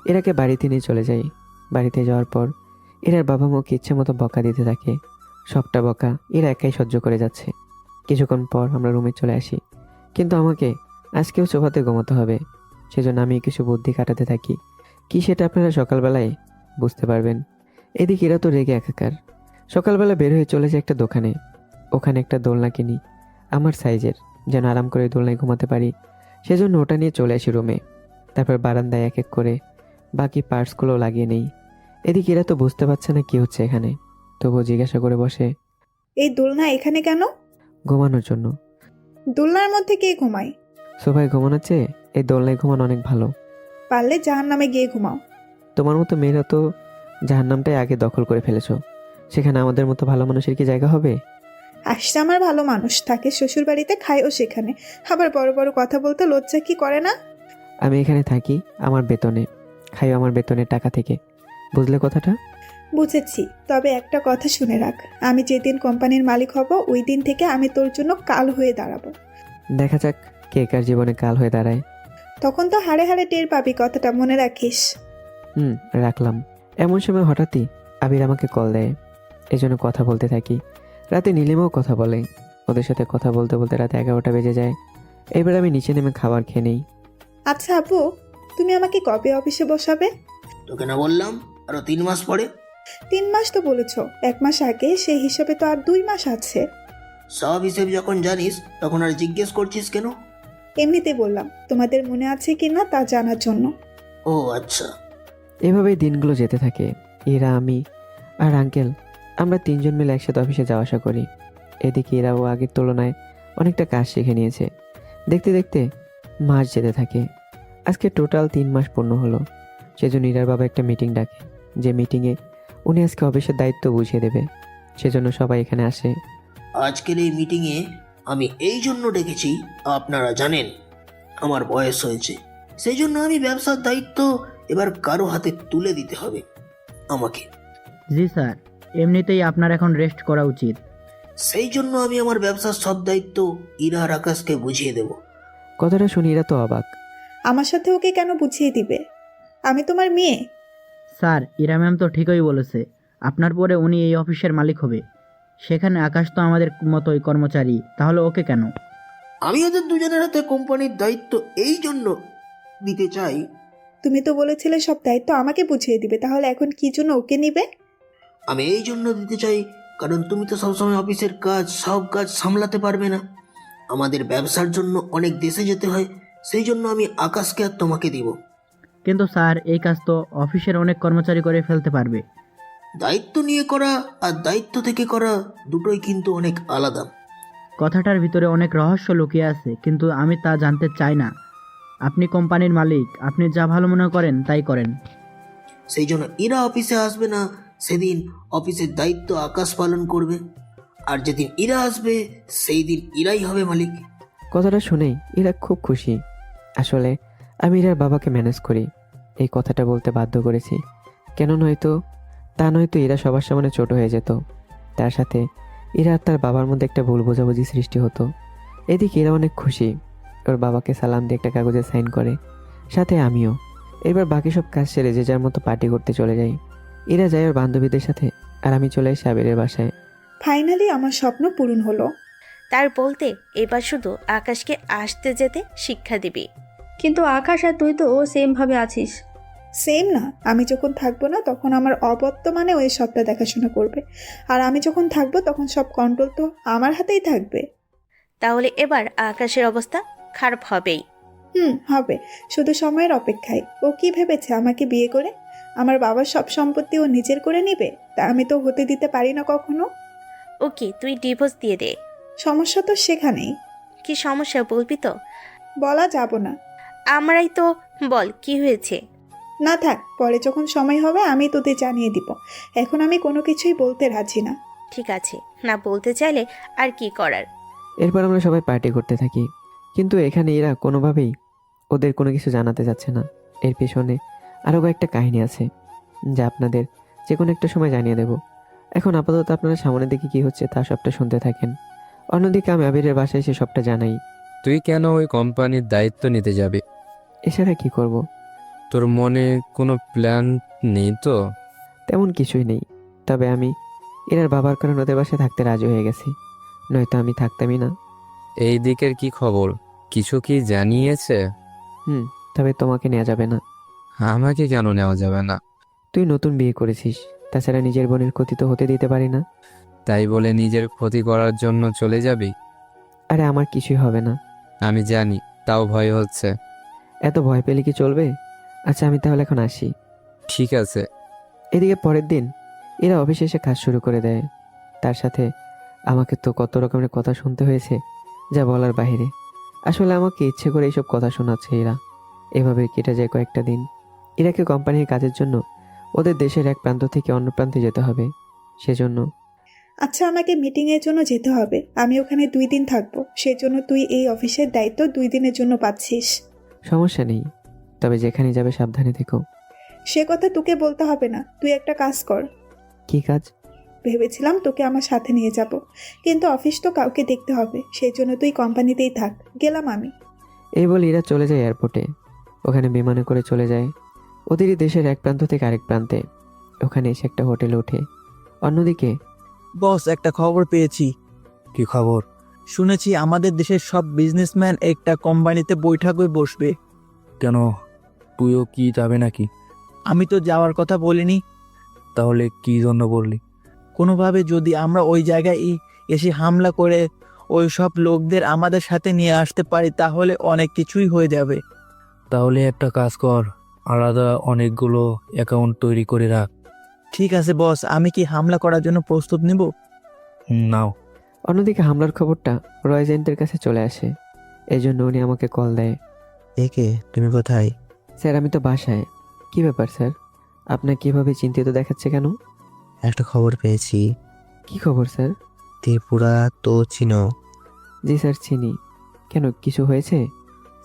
এরাকে বাড়িতে নিয়ে চলে যাই। বাড়িতে যাওয়ার পর এরার বাবা মাকে ইচ্ছে মতো বকা দিতে থাকে। সবটা বকা এরা একাই সহ্য করে যাচ্ছে। কিছুক্ষণ পর আমরা রুমে চলে আসি, কিন্তু আমাকে আজকেও সোফাতে ঘুমাতে হবে। সেজন্য আমি কিছু বুদ্ধি কাটাতে থাকি। কি সেটা আপনারা সকালবেলায় বুঝতে পারবেন। এদিকে এরা তো রেগে একাকার। সকালবেলা বের হয়ে চলে যায় একটা দোকানে। ওখানে একটা দোলনা কিনি আমার সাইজের, যেন আরাম করে দোলনায় ঘুমাতে পারি। সেজন্য ওটা নিয়ে চলে আসি রুমে। তারপর বারান্দায় এক এক করে বাকি পার্টসগুলো লাগিয়ে নেই। এদিকে এরা তো বুঝতে পারছে না কি হচ্ছে এখানে, তবুও জিজ্ঞাসা করে বসে। এই দোলনা এখানে কেন? ঘুমানোর জন্য। দোলনার মধ্যে কে ঘুমায়? সোফায় ঘুমানোর চেয়ে এই দোলনায় ঘুমানো অনেক ভালো। পারলে জাহান্নামে গিয়ে ঘুমাও। তোমার মতো মেয়েরা তো জাহান্নামটাই আগে দখল করে ফেলেছো। সেখানে আমাদের মতো ভালো মানুষের কি জায়গা হবে? আসছে আমার ভালো মানুষ থাকে শ্বশুর বাড়িতে, খায়ও সেখানে, আবার বড় বড় কথা বলতে লজ্জা কি করে না? আমি এখানে থাকি আমার বেতনে, খাইও আমার বেতনের টাকা থেকে। বুঝলে কথাটা? বুঝেছি, তবে একটা কথা শুনে রাখ, আমি যেদিন কোম্পানির মালিক হব ওই দিন থেকে আমি তোর জন্য কাল হয়ে দাঁড়াবো। দেখা যাক কে কার জীবনে কাল হয়ে দাঁড়ায়। তখন তো হাড়ে হাড়ে টের পাবি, কথাটা মনে রাখিস। রাখলাম। এমন সময় হঠাৎই আবির আমাকে কল দেয়। এজন্য কথা বলতে থাকি। রাতে নীলিমাও কথা বলে। ওদের সাথে কথা বলতে বলতে রাতে 11টা বেজে যায়। এবার আমি নিচে নেমে খাবার খেয়ে নেই। আচ্ছা আপু, তুমি আমাকে কবে অফিসে বসাবে? তোকে না বললাম আরো 3 মাস পরে? 3 মাস তো বলেছ, 1 মাস আগে, সেই হিসাবে তো আর 2 মাস আছে। সব হিসেব যখন জানিস তখন আর জিজ্ঞেস করছিস কেন? এমনিতে বললাম, তোমাদের মনে আছে কিনা তা জানার জন্য। ও আচ্ছা। এভাবেই দিনগুলো যেতে থাকে। এরা, আমি আর আঙ্কেল, আমরা 3 জন মিলে একসাথে অফিসে যাওয়া আসা করি। এদিকে এরাও আগের তুলনায় অনেকটা কাজ শিখে নিয়েছে। দেখতে দেখতে মাস যেতে থাকে। আজকে টোটাল 3 মাস পূর্ণ হলো। সেজন্য ইরার বাবা একটা মিটিং ডাকে, যে মিটিংয়ে উনি আজকে অফিসের দায়িত্ব বুঝিয়ে দেবে। সেজন্য সবাই এখানে আসে। আজকের এই মিটিংয়ে আমি এই জন্য ডেকেছি, আপনারা জানেন আমার বয়স হয়েছে, সেই জন্য আমি ব্যবসার দায়িত্ব এবার কারো হাতে তুলে দিতে হবে আমাকে। জি স্যার, এমনিতেই আপনার এখন রেস্ট করা উচিত। সেই জন্য আমি আমার ব্যবসার সব দায়িত্ব ইরা আর আকাশকে বুঝিয়ে দেব। কথাটা শুনি ইরা তো অবাক। আমার সাথে ওকে কেন বুঝিয়ে দিবে? আমি তোমার মেয়ে। স্যার, ইরা ম্যাম তো ঠিকই বলেছে, আপনার পরে উনি এই অফিসের মালিক হবে। সেখানে আকাশ তো আমাদের মতোই কর্মচারী, তাহলে ওকে কেন? আমি ওদের দুজনের হাতে কোম্পানির দায়িত্ব এই জন্য দিতে চাই। তুমি তো বলেছিলে সব দায়িত্ব আমাকে বুঝিয়ে দিবে, তাহলে এখন কি জন্য ওকে নিবে? আমি এই জন্য দিতে চাই কারণ তুমি তো সবসময় অফিসের কাজ, সব কাজ সামলাতে পারবে না। আমাদের ব্যবসার জন্য অনেক দেশে যেতে হয়, সেই জন্য আমি আকাশকে আর তোমাকে দিব। কিন্তু স্যার, এই কাজ তো অফিসের অনেক কর্মচারী করে ফেলতে পারবে। দায়িত্ব নিয়ে করা আর দায়িত্ব থেকে করা দুটোই কিন্তু অনেক আলাদা। কথাটার ভিতরে অনেক রহস্য লুকিয়ে আছে, কিন্তু আমি তা জানতে চাই না। আপনি কোম্পানির মালিক, আপনি যা ভালো মনে করেন তাই করেন। সেই জন্য এরা অফিসে আসবে না, সেদিন অফিসের দায়িত্ব আকাশ পালন করবে। আর যেদিন ইরা আসবে সেই দিন ইরাই হবে মালিক। কথাটা শুনেই ইরা খুব খুশি। আসলে আমি ইরার বাবাকে ম্যানেজ করি, এই কথাটা বলতে বাধ্য করেছি। কেন নয়তো ইরা সবার সামনে ছোট হয়ে যেত। তার সাথে ইরা আর তার বাবার মধ্যে একটা ভুল বোঝাবুঝি সৃষ্টি হতো। এদিকে ইরা অনেক খুশি, ওর বাবাকে সালাম দিয়ে একটা কাগজে সাইন করে, সাথে আমিও। এবার বাকি সব কাজ সেরে যে যার মতো পার্টি করতে চলে যাই। ইরা যায় ওর বান্ধবীদের সাথে, আর আমি চলে আসি আবিরের বাসায়। ফাইনালি আমার স্বপ্ন পূরণ হলো। তার বলতে এবার শুধু আকাশকে আসতে যেতে শিক্ষা দিবি। কিন্তু আকাশ আর তুই তো সেম ভাবে আছিস। সেম না, আমি যখন থাকবো না তখন আমার অবর্তমানে ওই সবটা দেখাশোনা করবে, আর আমি যখন থাকবো তখন সব কন্ট্রোল তো আমার হাতেই থাকবে। তাহলে এবার আকাশের অবস্থা খারাপ হবেই। হবে, শুধু সময়ের অপেক্ষায়। ও কি ভেবেছে আমাকে বিয়ে করে আমার বাবার সব সম্পত্তি ও নিজের করে নিবে? তা আমি তো হতে দিতে পারি না কখনো। ওকে, তুই ডিভোর্স দিয়ে দে। সমস্যা তো সেখানেই। কি সমস্যা বলবি তো? বলা যাব না। আমরাই তো, বল কি হয়েছে। না থাক, পরে যখন সময় হবে আমি তোদের জানিয়ে দিব। এখন আমি কোনো কিছুই বলতে রাজি না। ঠিক আছে, না বলতে চাইলে আর কি করার। এরপর আমরা সবাই পার্টি করতে থাকি, কিন্তু এখানে এরা কোনোভাবেই ওদের কোনো কিছু জানাতে যাচ্ছে না। এর পেছনে আরও কয়েকটা কাহিনী আছে, যা আপনাদের যে কোনো একটা সময় জানিয়ে দেব। এখন আপাতত আপনারা সামনের দিকে কি হচ্ছে তা সবটা শুনতে থাকেন। অন্যদিকে আমি আবিরের বাসায় এসে সবটা জানাই। তুই কেন ওই কোম্পানির দায়িত্ব নিতে যাবি? এছাড়া কি করব? তোর মনে কোনো প্ল্যান নেই তো? তেমন কিছুই নেই, তবে আমি এরার বাবার কারণে ওদের বাসায় থাকতে রাজি হয়ে গেছি, নয়তো আমি থাকতামই না। এই দিকের কি খবর? কিছু কি জানিয়েছে? তবে তোমাকে নেওয়া যাবে না। আমাকে কেন নেওয়া যাবে না? তুই নতুন বিয়ে করেছিস, তাছাড়া নিজের বোনের ক্ষতি তো হতে দিতে পারি না। তাই বলে নিজের ক্ষতি করার জন্য চলে যাবি? আরে আমার কিছুই হবে না। আমি জানি, তাও ভয় হচ্ছে। এত ভয় পেলে কি চলবে? আচ্ছা আমি তাহলে এখন আসি। ঠিক আছে। এদিকে পরের দিন এরা অফিসে এসে কাজ শুরু করে দেয়। তার সাথে আমাকে তো কত রকমের কথা শুনতে হয়েছে, যা বলার বাইরে। আসলে আমাকে ইচ্ছে করে এইসব কথা শোনাচ্ছে এরা। এভাবে কেটে যায় কয়েকটা দিন। এরাকে কোম্পানির কাজের জন্য ওদের দেশের এক প্রান্ত থেকে অন্য প্রান্তে যেতে হবে, সেজন্য। আচ্ছা, আমাকে মিটিংয়ের জন্য যেতে হবে, আমি ওখানে 2 দিন থাকবো, সেজন্য তুই এই অফিসের দায়িত্ব 2 দিনের জন্য পাচ্ছিস। সমস্যা নেই, তবে যেখানে যাবে সাবধানে থেকো। সে কথা তোকে বলতে হবে না, তুই একটা কাজ কর। কি কাজ? ভেবেছিলাম তোকে আমার সাথে নিয়ে যাব, কিন্তু অফিস তো কাউকে দেখতে হবে, সেই জন্য তুই কোম্পানিতেই থাক। গেলাম আমি। এই বলে এরা চলে যায় এয়ারপোর্টে। ওখানে বিমানে করে চলে যায় ওদেরই দেশের এক প্রান্ত থেকে আরেক প্রান্তে। ওখানে এসে একটা হোটেলে ওঠে। অন্যদিকে বস, একটা খবর পেয়েছি। কি খবর? শুনেছি আমাদের দেশের সব বিজনেসম্যান একটা কোম্পানিতে বৈঠকে বসবে। কেন, তুইও কি যাবে নাকি? আমি তো যাওয়ার কথা বলিনি। তাহলে কি জন্য বললি? কোনোভাবে যদি আমরা ওই জায়গায় এসে হামলা করে ওই সব লোকদের আমাদের সাথে নিয়ে আসতে পারি তাহলে অনেক কিছুই হয়ে যাবে। তাহলে একটা কাজ কর, আলাদা অনেকগুলো অ্যাকাউন্ট তৈরি করে রাখ। ঠিক আছে বস, আমি কি হামলা করার জন্য প্রস্তুত নিব? নাও। অন্যদিকে হামলার খবরটা রয় এজেন্টের কাছে চলে আসে। এই জন্য উনি আমাকে কল দেয়। একে তুমি কোথায়? স্যার আমি তো বাসায়। কি ব্যাপার স্যার, আপনার কিভাবে চিন্তিত দেখাচ্ছে কেন? একটা খবর পেয়েছি। কি খবর স্যার? ত্রিপুরা তো চিনো? জি স্যার চিনি। কেন, কিছু হয়েছে?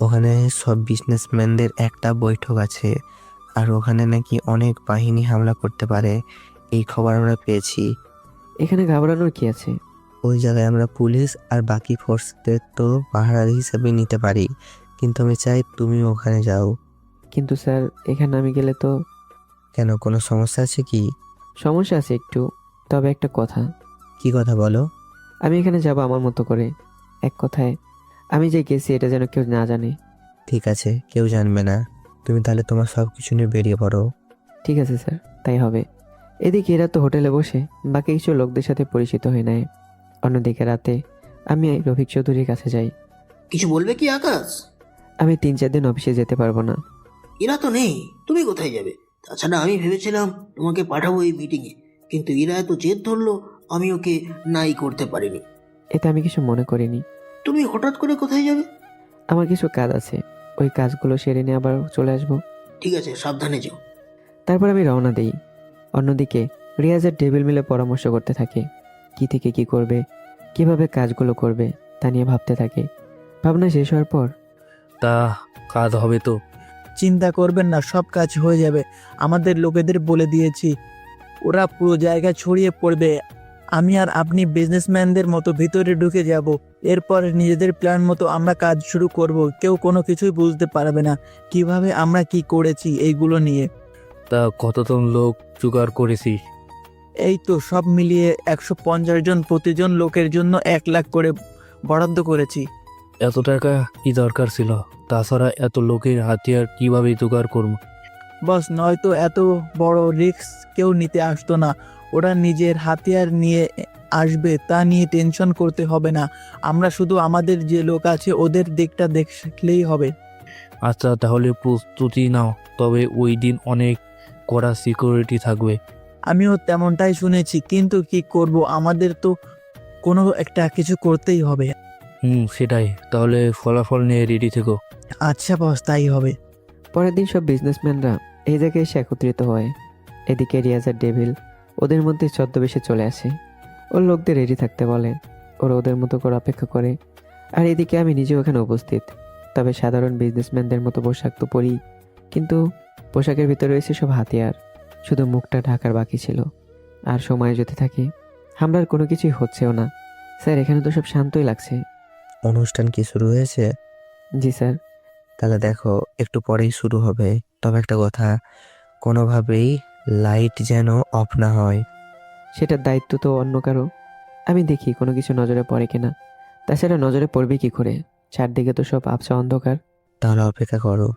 ওখানে সব বিজনেসম্যানদের একটা বৈঠক আছে, আর ওখানে নাকি অনেক বাহিনী হামলা করতে পারে, এই খবর আমরা পেয়েছি। এখানে ঘাবড়ানোর কি আছে? ওই জায়গায় আমরা পুলিশ আর বাকি ফোর্সদের তো পাহারার হিসেবে নিতে পারি, কিন্তু আমি চাই তুমি ওখানে যাও। কিন্তু স্যার এখানে আমি গেলে তো। কেন, কোনো সমস্যা আছে কি? সমস্যা আছে একটু, তবে একটা কথা। কি কথা বলো? আমি এখানে যাব আমার মতো করে। এক কথায় আমি যে গেছি এটা যেন কেউ না জানে। ঠিক আছে, কেউ জানবে না। তুমি তাহলে তোমার সব কিছু নিয়ে বেরিয়ে পড়ো। ঠিক আছে স্যার, তাই হবে। এদিকে এরা তো হোটেলে বসে বাকি কিছু লোকদের সাথে পরিচিত হয়ে নেয়। অন্যদিকে রাতে আমি রফিক চৌধুরীর কাছে যাই। কিছু বলবে কি আকাশ? আমি 3-4 দিন অফিসে যেতে পারবো না। এরা তো নেই, তুমি কোথায় যাবে? তাছাড়া আমি ভেবেছিলাম তোমাকে পাঠাবো এই মিটিংয়ে, কিন্তু ইরা এত জেদ ধরলো, আমি ওকে নাই করতে পারিনি। এতে আমি কিছু মনে করিনি। তুমি হঠাৎ করে কোথায় যাবে? আমার কিছু কাজ আছে, ওই কাজগুলো সেরে নিয়ে আবার চলে আসবো। ঠিক আছে, সাবধানে যেও। তারপর আমি রওনা দিই। অন্যদিকে রিয়াজের টেবিল মিলে পরামর্শ করতে থাকে, কি থেকে কি করবে, কিভাবে কাজগুলো করবে তা নিয়ে ভাবতে থাকে। ভাবনা শেষ হওয়ার পর, তা কাজ হবে তো? চিন্তা করবেন না, সব কাজ হয়ে যাবে। আমাদের লোকেদের বলে দিয়েছি, ওরা পুরো জায়গা ছড়িয়ে পড়বে। আমি আর আপনি বিজনেসম্যানদের মতো ভিতরে ঢুকে যাব। এরপর নিজেদের প্ল্যান মতো আমরা কাজ শুরু করব। কেউ কোনো কিছুই বুঝতে পারবে না কিভাবে আমরা কি করেছি এইগুলো নিয়ে। তা কতজন লোক জোগাড় করেছিস? এই তো সব মিলিয়ে 150 জন, প্রতিজন লোকের জন্য 1 লাখ করে বরাদ্দ করেছি। এত টাকা কি দরকার ছিল? তাছাড়া এত লোকের হাতিয়ার কিভাবে জোগাড় করব? বস, নয়তো এত বড় রিস্ক কেউ নিতে আসতো না। ওরা নিজের হাতিয়ার নিয়ে আসবে, তা নিয়ে টেনশন করতে হবে না। আমরা শুধু আমাদের যে লোক আছে ওদের দিকটা দেখলেই হবে। আচ্ছা, তাহলে প্রস্তুতি নাও। তবে ওই দিন অনেক কড়া সিকিউরিটি থাকবে। আমিও তেমনটাই শুনেছি, কিন্তু কি করব, আমাদের তো কোনো একটা কিছু করতেই হবে। সেটাই। তাহলে ফলাফল নিয়ে রেডি থেকো। আচ্ছা বস, তাই হবে। পরের দিন সব বিজনেসম্যানরা এই জায়গায় এসে একত্রিত হয়। এদিকে রিয়াজার ডেভিল ওদের মধ্যে ছদ্মবেশে চলে আসে। ওর লোকদের রেডি থাকতে বলে, ওরা ওদের মতো করে অপেক্ষা করে। আর এদিকে আমি নিজেও ওখানে উপস্থিত। তবে সাধারণ বিজনেসম্যানদের মতো পোশাক তো পরি, কিন্তু পোশাকের ভিতরে রয়েছে সব হাতিয়ার। শুধু মুখটা ঢাকার বাকি ছিল। আর সময় যেতে থাকে, হামলার কোনো কিছুই হচ্ছেও না। স্যার, এখানে তো সব শান্তই লাগছে। অনুষ্ঠান কি শুরু হয়েছে? জি স্যার। তাহলে দেখো, একটু পরেই শুরু হবে। তবে একটা কথা, কোনোভাবেই লাইট যেন অফ না হয়। সেটার দায়িত্ব তো অন্য কারো। আমি দেখি কোনো কিছু নজরে পড়ে কিনা। তাছাড়া নজরে পড়বে কি করে, চারদিকে তো সব আবছা অন্ধকার। তাহলে অপেক্ষা করো।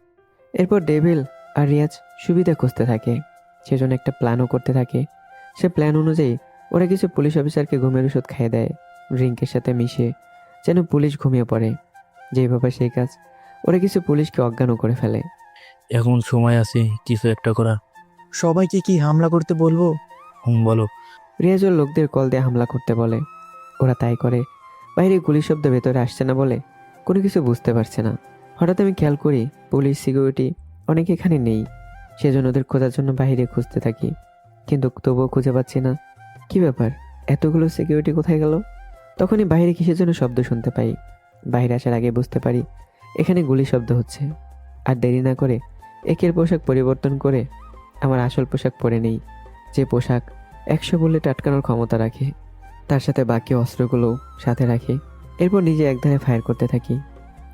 এরপর ডেভিল আর রিয়াজ সুবিধা খুঁজতে থাকে, সেজন্য একটা প্ল্যানও করতে থাকে। সে প্ল্যান অনুযায়ী ওরা কিছু পুলিশ অফিসারকে ঘুমের ওষুধ খাইয়ে দেয় ড্রিঙ্কের সাথে মিশিয়ে, যেন পুলিশ ঘুমিয়ে পড়ে। যেভাবে সেই কাজ, ওরা কিছু পুলিশকে অজ্ঞানও করে ফেলে। এখন সময় আছে কিছু একটা করার। সবাইকে কি হামলা করতে বলবো? বলো। রিয়াজ ওর লোকদের কল দিয়ে হামলা করতে বলে। ওরা তাই করে। বাইরে গুলির শব্দ ভেতরে আসছে না বলে কোনো কিছু বুঝতে পারছে না। হঠাৎ আমি খেয়াল করি পুলিশ, সিকিউরিটি অনেকে এখানে নেই। সেজন্য ওদের খোঁজার জন্য বাইরে খুঁজতে থাকি, কিন্তু তবুও খুঁজে পাচ্ছি না। কি ব্যাপার, এতগুলো সিকিউরিটি কোথায় গেল? তখনই বাইরে কিসের জন্য শব্দ শুনতে পাই। বাইরে আসার আগে বুঝতে পারি এখানে গুলি শব্দ হচ্ছে। আর দেরি না করে একের পোশাক পরিবর্তন করে আমার আসল পোশাক পরে নেই, যে পোশাক 100 বুলেট আটকানোর ক্ষমতা রাখে। তার সাথে বাকি অস্ত্রগুলোও সাথে রাখে। এরপর নিজে একধারে ফায়ার করতে থাকি।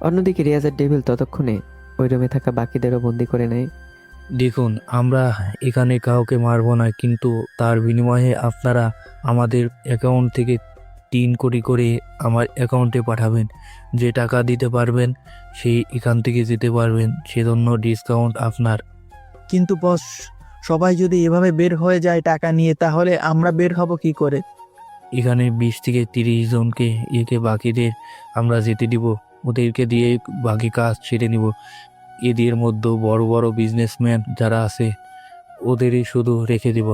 অন্যদিকে রিয়াজার ডেভিল ততক্ষণে ওই রুমে থাকা বাকিদেরও বন্দি করে নেয়। দেখুন, আমরা এখানে কাউকে মারবো না, কিন্তু তার বিনিময়ে আপনারা আমাদের অ্যাকাউন্ট থেকে 3 কোটি করে আমার অ্যাকাউন্টে পাঠাবেন। যে টাকা দিতে পারবেন সেই এখান থেকে যেতে পারবেন, সেজন্য ডিসকাউন্ট আপনার। কিন্তু বস, সবাই যদি এভাবে বের হয়ে যায় টাকা নিয়ে, তাহলে আমরা বের হব কি করে? এখানে 20 থেকে 30 জনকে বাকিদের আমরা যেতে দিব। ওদেরকে দিয়ে বাকি কাজ ছেড়ে নিব। এদের মধ্যে বড় বড় বিজনেসম্যান যারা আছে ওদেরই শুধু রেখে দিব।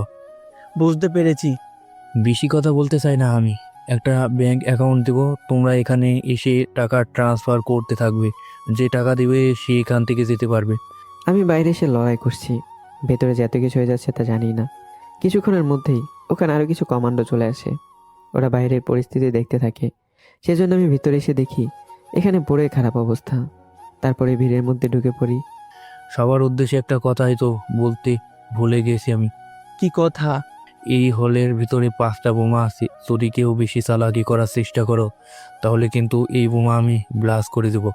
বুঝতে পেরেছি। বেশি কথা বলতে চাই না আমি। একটা ব্যাংক অ্যাকাউন্ট দেব, তোমরা এখানে এসে টাকা ট্রান্সফার করতে থাকবে। যে টাকা দিবে সে এখান থেকে যেতে পারবে। আমি বাইরে এসে লড়াই করছি, ভেতরে যে এত কিছু হয়ে যাচ্ছে তা জানি না। কিছুক্ষণের মধ্যেই ওখানে আরও কিছু কমান্ডো চলে আসে। ওরা বাইরের পরিস্থিতি দেখতে থাকে। সেজন্য আমি ভিতরে এসে দেখি এখানে পুরোই খারাপ অবস্থা। তারপরে ভিড়ের মধ্যে ঢুকে পড়ি। সবার উদ্দেশ্যে একটা কথাই তো বলতে ভুলে গেছি আমি। কি কথা? এই হলের ভিতরে 5টা বোমা আছে। যদি কেউ বেশি চালাকি করার চেষ্টা করো তাহলে কিন্তু এই বোমা আমি ব্লাস্ট করে দেব।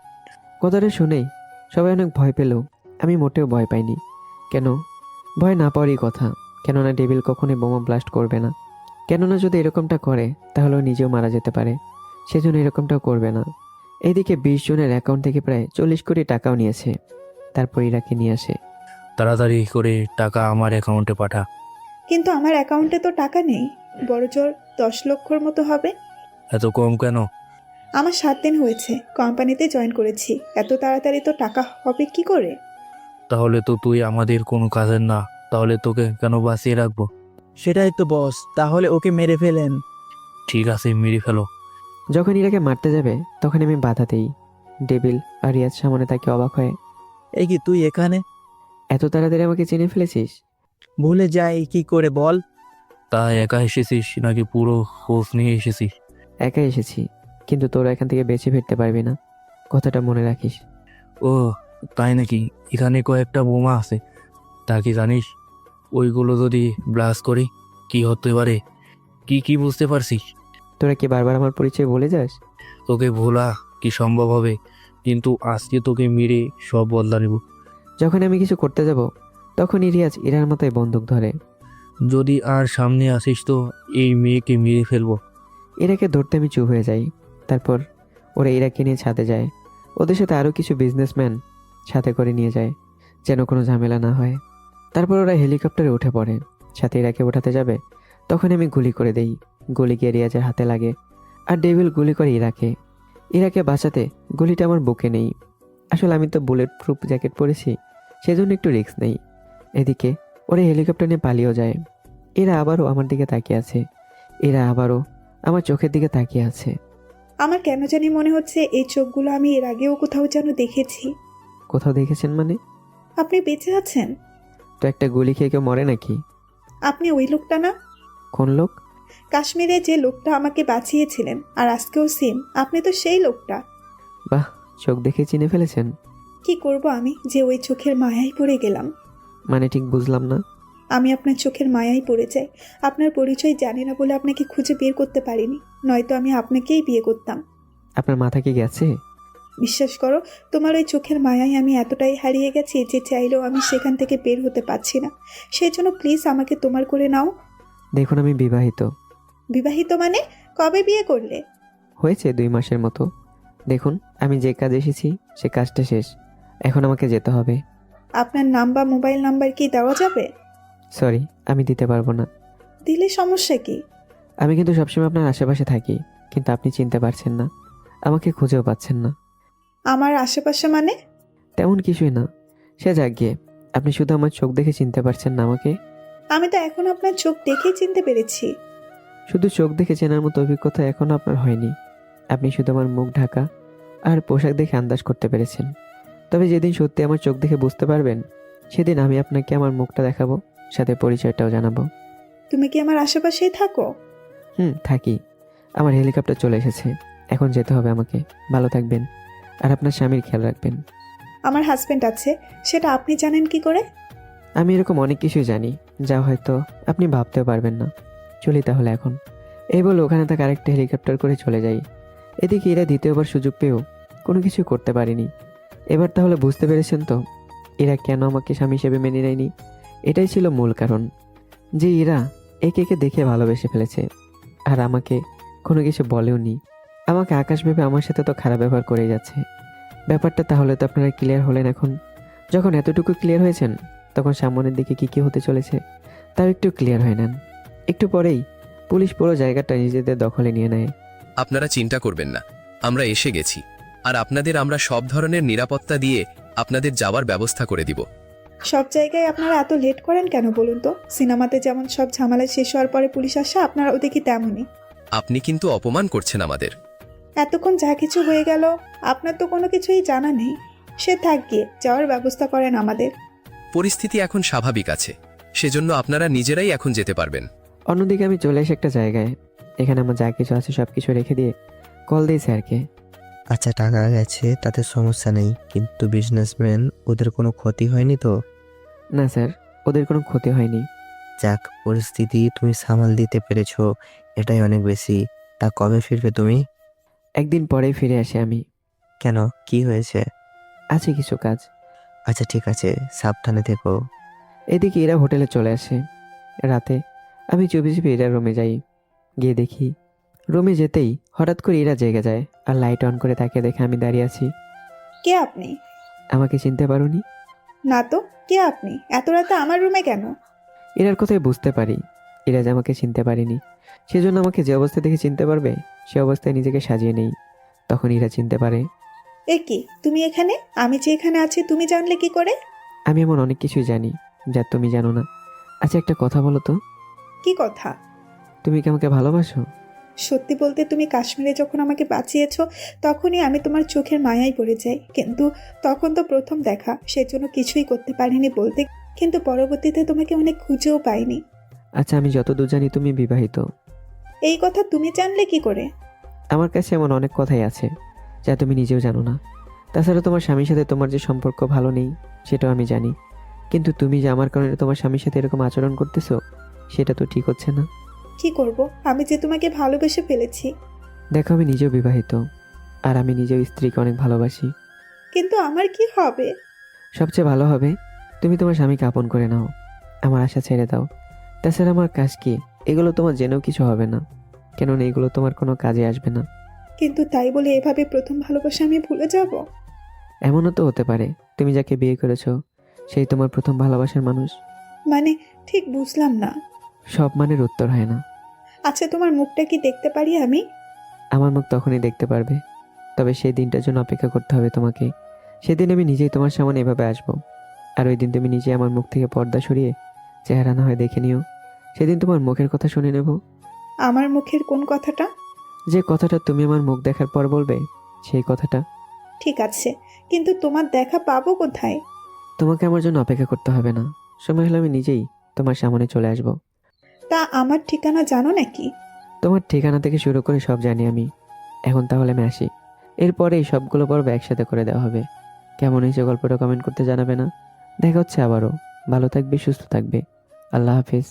কথাটা শুনেই সবাই অনেক ভয় পেলেও আমি মোটেও ভয় পাইনি। কেন ভয় না পাওয়ারই কথা, কেননা ডেভিল কখনোই বোমা ব্লাস্ট করবে না। কেননা যদি এরকমটা করে তাহলে ও নিজেও মারা যেতে পারে, সেজন্য এরকমটাও করবে না। এইদিকে 20 জনের অ্যাকাউন্ট থেকে প্রায় 40 কোটি টাকাও নিয়েছে। তারপর ইরাকে নিয়ে আসে। তাড়াতাড়ি করে টাকা আমার অ্যাকাউন্টে পাঠা। কিন্তু আমার অ্যাকাউন্টে তো টাকা নেই। বড়জোর 10 লক্ষর মতো হবে। এত কম কেন? আমার 7 দিন হয়েছে কোম্পানিতে জয়েন করেছি, এত তাড়াতাড়ি তো টাকা হবে কি করে? তাহলে তো তুই আমাদের কোনো কাজের না। তাহলে তোকে কেন বাঁচিয়ে রাখবো? সেটাই তো বস, তাহলে ওকে মেরে ফেলেন। ঠিক আছে, মেরে ফেলো। যখন ইরাকে মারতে যাবে তখন আমি বাধা দিই। ডেভিল আর রিয়াজ সামনে তাকে অবাক হয়ে, এই কি তুই এখানে? এত তাড়াতাড়ি আমাকে চিনে ফেলেছিস? ভুলে যাই কি করে বল? তা একা এসেছিস নাকি পুরো খোঁজ নিয়ে এসেছিস? একা এসেছি, কিন্তু তোরা এখান থেকে বেঁচে ফিরতে পারবি না, কথাটা মনে রাখিস। ও তাই নাকি? এখানে কয়েকটা বোমা আছে, তা কি জানিস? ওইগুলো যদি ব্লাস্ট করি কি হতে পারে? কি বুঝতে পারছিস? তোরা কি বারবার আমার পরিচয় বলে যাস? তোকে ভোলা কি সম্ভব হবে? কিন্তু আজকে তোকে মেরে সব বদলা নেব। যখন আমি কিছু করতে যাব তখনই রিয়াজ ইরার মাথায় বন্দুক ধরে। যদি আর সামনে আসিস তো এই মেয়েকে মেরে ফেলবো। ইরাকে ধরতে আমি চুপ হয়ে যাই। তারপর ওরা ইরাকে নিয়ে ছাদে যায়। ওদের সাথে আরও কিছু বিজনেসম্যান সাথে করে নিয়ে যায়, যেন কোনো ঝামেলা না হয়। তারপর ওরা হেলিকপ্টারে উঠে পড়ে। সাথে ইরাকে ওঠাতে যাবে তখন আমি গুলি করে দেই। গুলি গিয়ে রিয়াজের হাতে লাগে, আর ডেভিল গুলি করে ইরাকে। ইরাকে বাঁচাতে গুলিটা আমার বুকে নেই। আসলে আমি তো বুলেট প্রুফ জ্যাকেট পরেছি, সেজন্য একটু রিস্ক নেই। এদিকে ওরা হেলিকপ্টার নিয়ে পালিয়েও যায়। এরা আবারও আমার দিকে তাকিয়ে আছে। এরা আবারও আমার চোখের দিকে তাকিয়ে আছে। আমার কেন জানি মনে হচ্ছে এই চোখগুলো আমি এর আগেও কোথাও যেন দেখেছি। কোথাও দেখেছেন মানে? আপনি বেঁচে আছেন? তো একটা গুলি খেয়ে কেউ মরে নাকি? আপনি ওই লোকটা না? কোন লোক? কাশ্মীরে যে লোকটা আমাকে বাঁচিয়েছিলেন, আর আজকেও সেম, আপনি তো সেই লোকটা। বাহ, চোখ দেখে চিনে ফেলেছেন। কি করব আমি যে ওই চোখের মায়ায় পড়ে গেলাম। মানে ঠিক বুঝলাম না। আমি আপনার চোখের মায়ায় পড়ে যাই। আপনার পরিচয় জানি না বলে আপনাকে খুঁজে বের করতে পারিনি, নয়তো আমি আপনাকেই বিয়ে করতাম। আপনার মাথা কি গেছে? বিশ্বাস করো, তোমার ওই চোখের মায়ায় আমি এতটাই হারিয়ে গেছি যে চাইলেও আমি সেখান থেকে বের হতে পারছি না। সেই জন্য প্লিজ আমাকে তোমার করে নাও। দেখুন, আমি বিবাহিত। বিবাহিত মানে? কবে বিয়ে করলে? হয়েছে 2 মাসের মতো। দেখুন, আমি যে কাজে এসেছি সে কাজটা শেষ, এখন আমাকে যেতে হবে। আপনার নাম বা মোবাইল নাম্বার কি দেওয়া যাবে? সরি, আমি দিতে পারবো না। দিলে সমস্যা কি? আমি কিন্তু সবসময় আপনার আশেপাশে থাকি, কিন্তু আপনি চিনতে পারছেন না, আমাকে খুঁজেও পাচ্ছেন না। আমার আশেপাশে মানে? তেমন কিছুই না, সে যাক গিয়ে। আপনি শুধু আমার চোখ দেখে চিনতে পারছেন না আমাকে। আমি তো এখন আপনার চোখ দেখেই চিনতে পেরেছি। শুধু চোখ দেখে চেনার মতো অভিজ্ঞতা এখনো আপনার হয়নি। আপনি শুধু আমার মুখ ঢাকা আর পোশাক দেখে আন্দাজ করতে পেরেছেন। তবে যেদিন সত্যি আমার চোখ দেখে বুঝতে পারবেন, সেদিন আমি আপনাকে আমার মুখটা দেখাবো, সাথে পরিচয়টাও জানাবো। তুমি কি আমার আশেপাশেই থাকো? থাকি। আমার হেলিকপ্টার চলে এসেছে, এখন যেতে হবে আমাকে। ভালো থাকবেন, আর আপনার স্বামীর খেয়াল রাখবেন। আমার হাজবেন্ড আছে, সেটা আপনি জানেন কি করে? আমি এরকম অনেক কিছুই জানি, যা হয়তো আপনি ভাবতেও পারবেন না। চলি তাহলে এখন। এই বলে ওখানে থাকা আরেকটা হেলিকপ্টার করে চলে যাই। এদিকে এরা দ্বিতীয়বার সুযোগ পেয়েও কোনো কিছু করতে পারিনি। এবার তাহলে বুঝতে পেরেছেন তো এরা কেন আমাকে স্বামী হিসেবে মেনে নেয়নি? এটাই ছিল মূল কারণ, যে এরা একে একে দেখে ভালোবেসে ফেলেছে, আর আমাকে কোনো কিছু বলেও নি। আমাকে আকাশ ভেবে আমার সাথে তো খারাপ ব্যবহার করেই যাচ্ছে। ব্যাপারটা তাহলে তো আপনারা ক্লিয়ার হলেন। এখন যখন এতটুকু ক্লিয়ার হয়েছেন, তখন সামনের দিকে কি হতে চলেছে তাও একটু ক্লিয়ার হয়ে নেন। একটু পরেই পুলিশ পুরো জায়গাটা নিজেদের দখলে নিয়ে নেয়। আপনারা চিন্তা করবেন না, আমরা এসে গেছি, আর আপনাদের আমরা সব ধরনের নিরাপত্তা দিয়ে আপনাদের যাওয়ার ব্যবস্থা করে দিব। সব জায়গায় আপনারা এত লেট করেন কেন বলুন তো? সিনেমাতে যেমন সব ঝামেলা শেষ হওয়ার পরে পুলিশ আসে, আপনারাও দেখি তেমনই। আপনি কিন্তু অপমান করছেন আমাদের। এতক্ষণ যা কিছু হয়ে গেল, আপনার তো কোনো কিছুই জানা নেই। সে থাক গিয়ে, যাওয়ার ব্যবস্থা করেন আমাদের। পরিস্থিতি এখন স্বাভাবিক আছে, সেজন্য আপনারা নিজেরাই এখন যেতে পারবেন। অন্যদিকে আমি চলে এসে একটা জায়গায়, এখানে আমার যা কিছু আছে সব কিছু রেখে দিয়ে কল দিই স্যারকে। আচ্ছা, টাকা গেছে তাতে সমস্যা নেই, কিন্তু বিজনেসম্যান ওদের কোনো ক্ষতি হয়নি তো? না স্যার, ওদের কোনো ক্ষতি হয়নি। যাক, পরিস্থিতি তুমি সামাল দিতে পেরেছো, এটাই অনেক বেশি। তা কবে ফিরবে তুমি? একদিন পরেই ফিরে আসি আমি। কেন, কি হয়েছে? আছে কিছু কাজ। আচ্ছা ঠিক আছে, সাবধানে থেকো। এদিকে এরা হোটেলে চলে আসে। রাতে আমি চুপি চুপি এরা রুমে যাই। গিয়ে দেখি, রুমে যেতেই হঠাৎ করে এরা জেগে যায়, আর লাইট অন করে তাকে দেখে আমি দাঁড়িয়ে আছি। কে আপনি? আমাকে চিনতে পারোনি? না তো, কে আপনি? এত রাতে আমার রুমে কেন? এরার কথাই বুঝতে পারি এরা যে আমাকে চিনতে পারেনি, সেজন্য আমাকে যে অবস্থা দেখে চিনতে পারবে সে অবস্থায় নিজেকে সাজিয়ে নেই। তখন এরা চিনতে পারে। এ কি, তুমি এখানে? আমি যে এখানে আছি তুমি জানলে কি করে? আমি এমন অনেক কিছুই জানি যা তুমি জানো না। আচ্ছা, একটা কথা বলো তো। কি কথা? তুমি কি আমাকে ভালোবাসো? সত্যি বলতে তুমি কাশ্মীরে যখন আমাকে বাঁচিয়েছো তখনই আমি তোমার চোখের মায়ায় পড়ে যাই, কিন্তু তখন তো প্রথম দেখা, সেজন্য কিছুই করতে পারিনি বলতে, কিন্তু পরবর্তীতে তোমাকে অনেক খুঁজেও পাইনি। আচ্ছা, আমি যতদূর জানি তুমি বিবাহিত। এই কথা তুমি জানলে কি করে? আমার কাছে এমন অনেক কথাই আছে যা তুমি নিজেও জানো না। তাছাড়া তোমার স্বামীর সাথে তোমার যে সম্পর্ক ভালো নেই সেটাও আমি জানি, কিন্তু তুমি যে আমার কারণে তোমার স্বামীর সাথে এরকম আচরণ করতেছো সেটা তো ঠিক হচ্ছে না। কি করব, আমি যে তোমাকে ভালোবেসে ফেলেছি। দেখো, আমি নিজেও বিবাহিত, আর আমি নিজেও স্ত্রীকে অনেক ভালোবাসি। কিন্তু আমার কি হবে? সবচেয়ে ভালো হবে তুমি তোমার স্বামীকে আপন করে নাও, আমার আশা ছেড়ে দাও। তাছাড়া আমার কাজ কি, এগুলো তোমার জেনেও কিছু হবে না, কেননা এগুলো তোমার কোনো কাজে আসবে না। কিন্তু তাই বলে এভাবে প্রথম ভালোবাসা আমি ভুলে যাব? এমনও তো হতে পারে তুমি যাকে বিয়ে করেছো সেই তোমার প্রথম ভালোবাসার মানুষ। মানে ঠিক বুঝলাম না। সব মানের উত্তর হয় না। আচ্ছা, তোমার মুখটা কি দেখতে পারি আমি? আমার মুখ তখনই দেখতে পারবে, তবে সেই দিনটার জন্য অপেক্ষা করতে হবে তোমাকে। সেদিন আমি নিজেই তোমার সামনে এভাবে আসবো, আর ওই দিন তুমি নিজে আমার মুখ থেকে পর্দা সরিয়ে চেহারা না হয় দেখে নিও। সেদিন তোমার মুখের কথা শুনে নেব। আমার মুখের কোন কথাটা? যে কথাটা তুমি আমার মুখ দেখার পর বলবে, সেই কথাটা। ঠিক আছে, কিন্তু তোমার দেখা পাবো কোথায়? তোমাকে আমার জন্য অপেক্ষা করতে হবে না, সময় হলে আমি নিজেই তোমার সামনে চলে আসব। তা আমার ঠিকানা জানো নাকি? তোমার ঠিকানা থেকে শুরু করে সব জানি আমি। এখন তাহলে আমি আসি, এরপরে এই সবগুলো পর্ব একসাথে করে দেওয়া হবে। কেমন হয়েছে গল্পটা কমেন্ট করতে জানাবে না? দেখা হচ্ছে আবারও। ভালো থাকবে, সুস্থ থাকবে। আল্লাহ হাফিজ।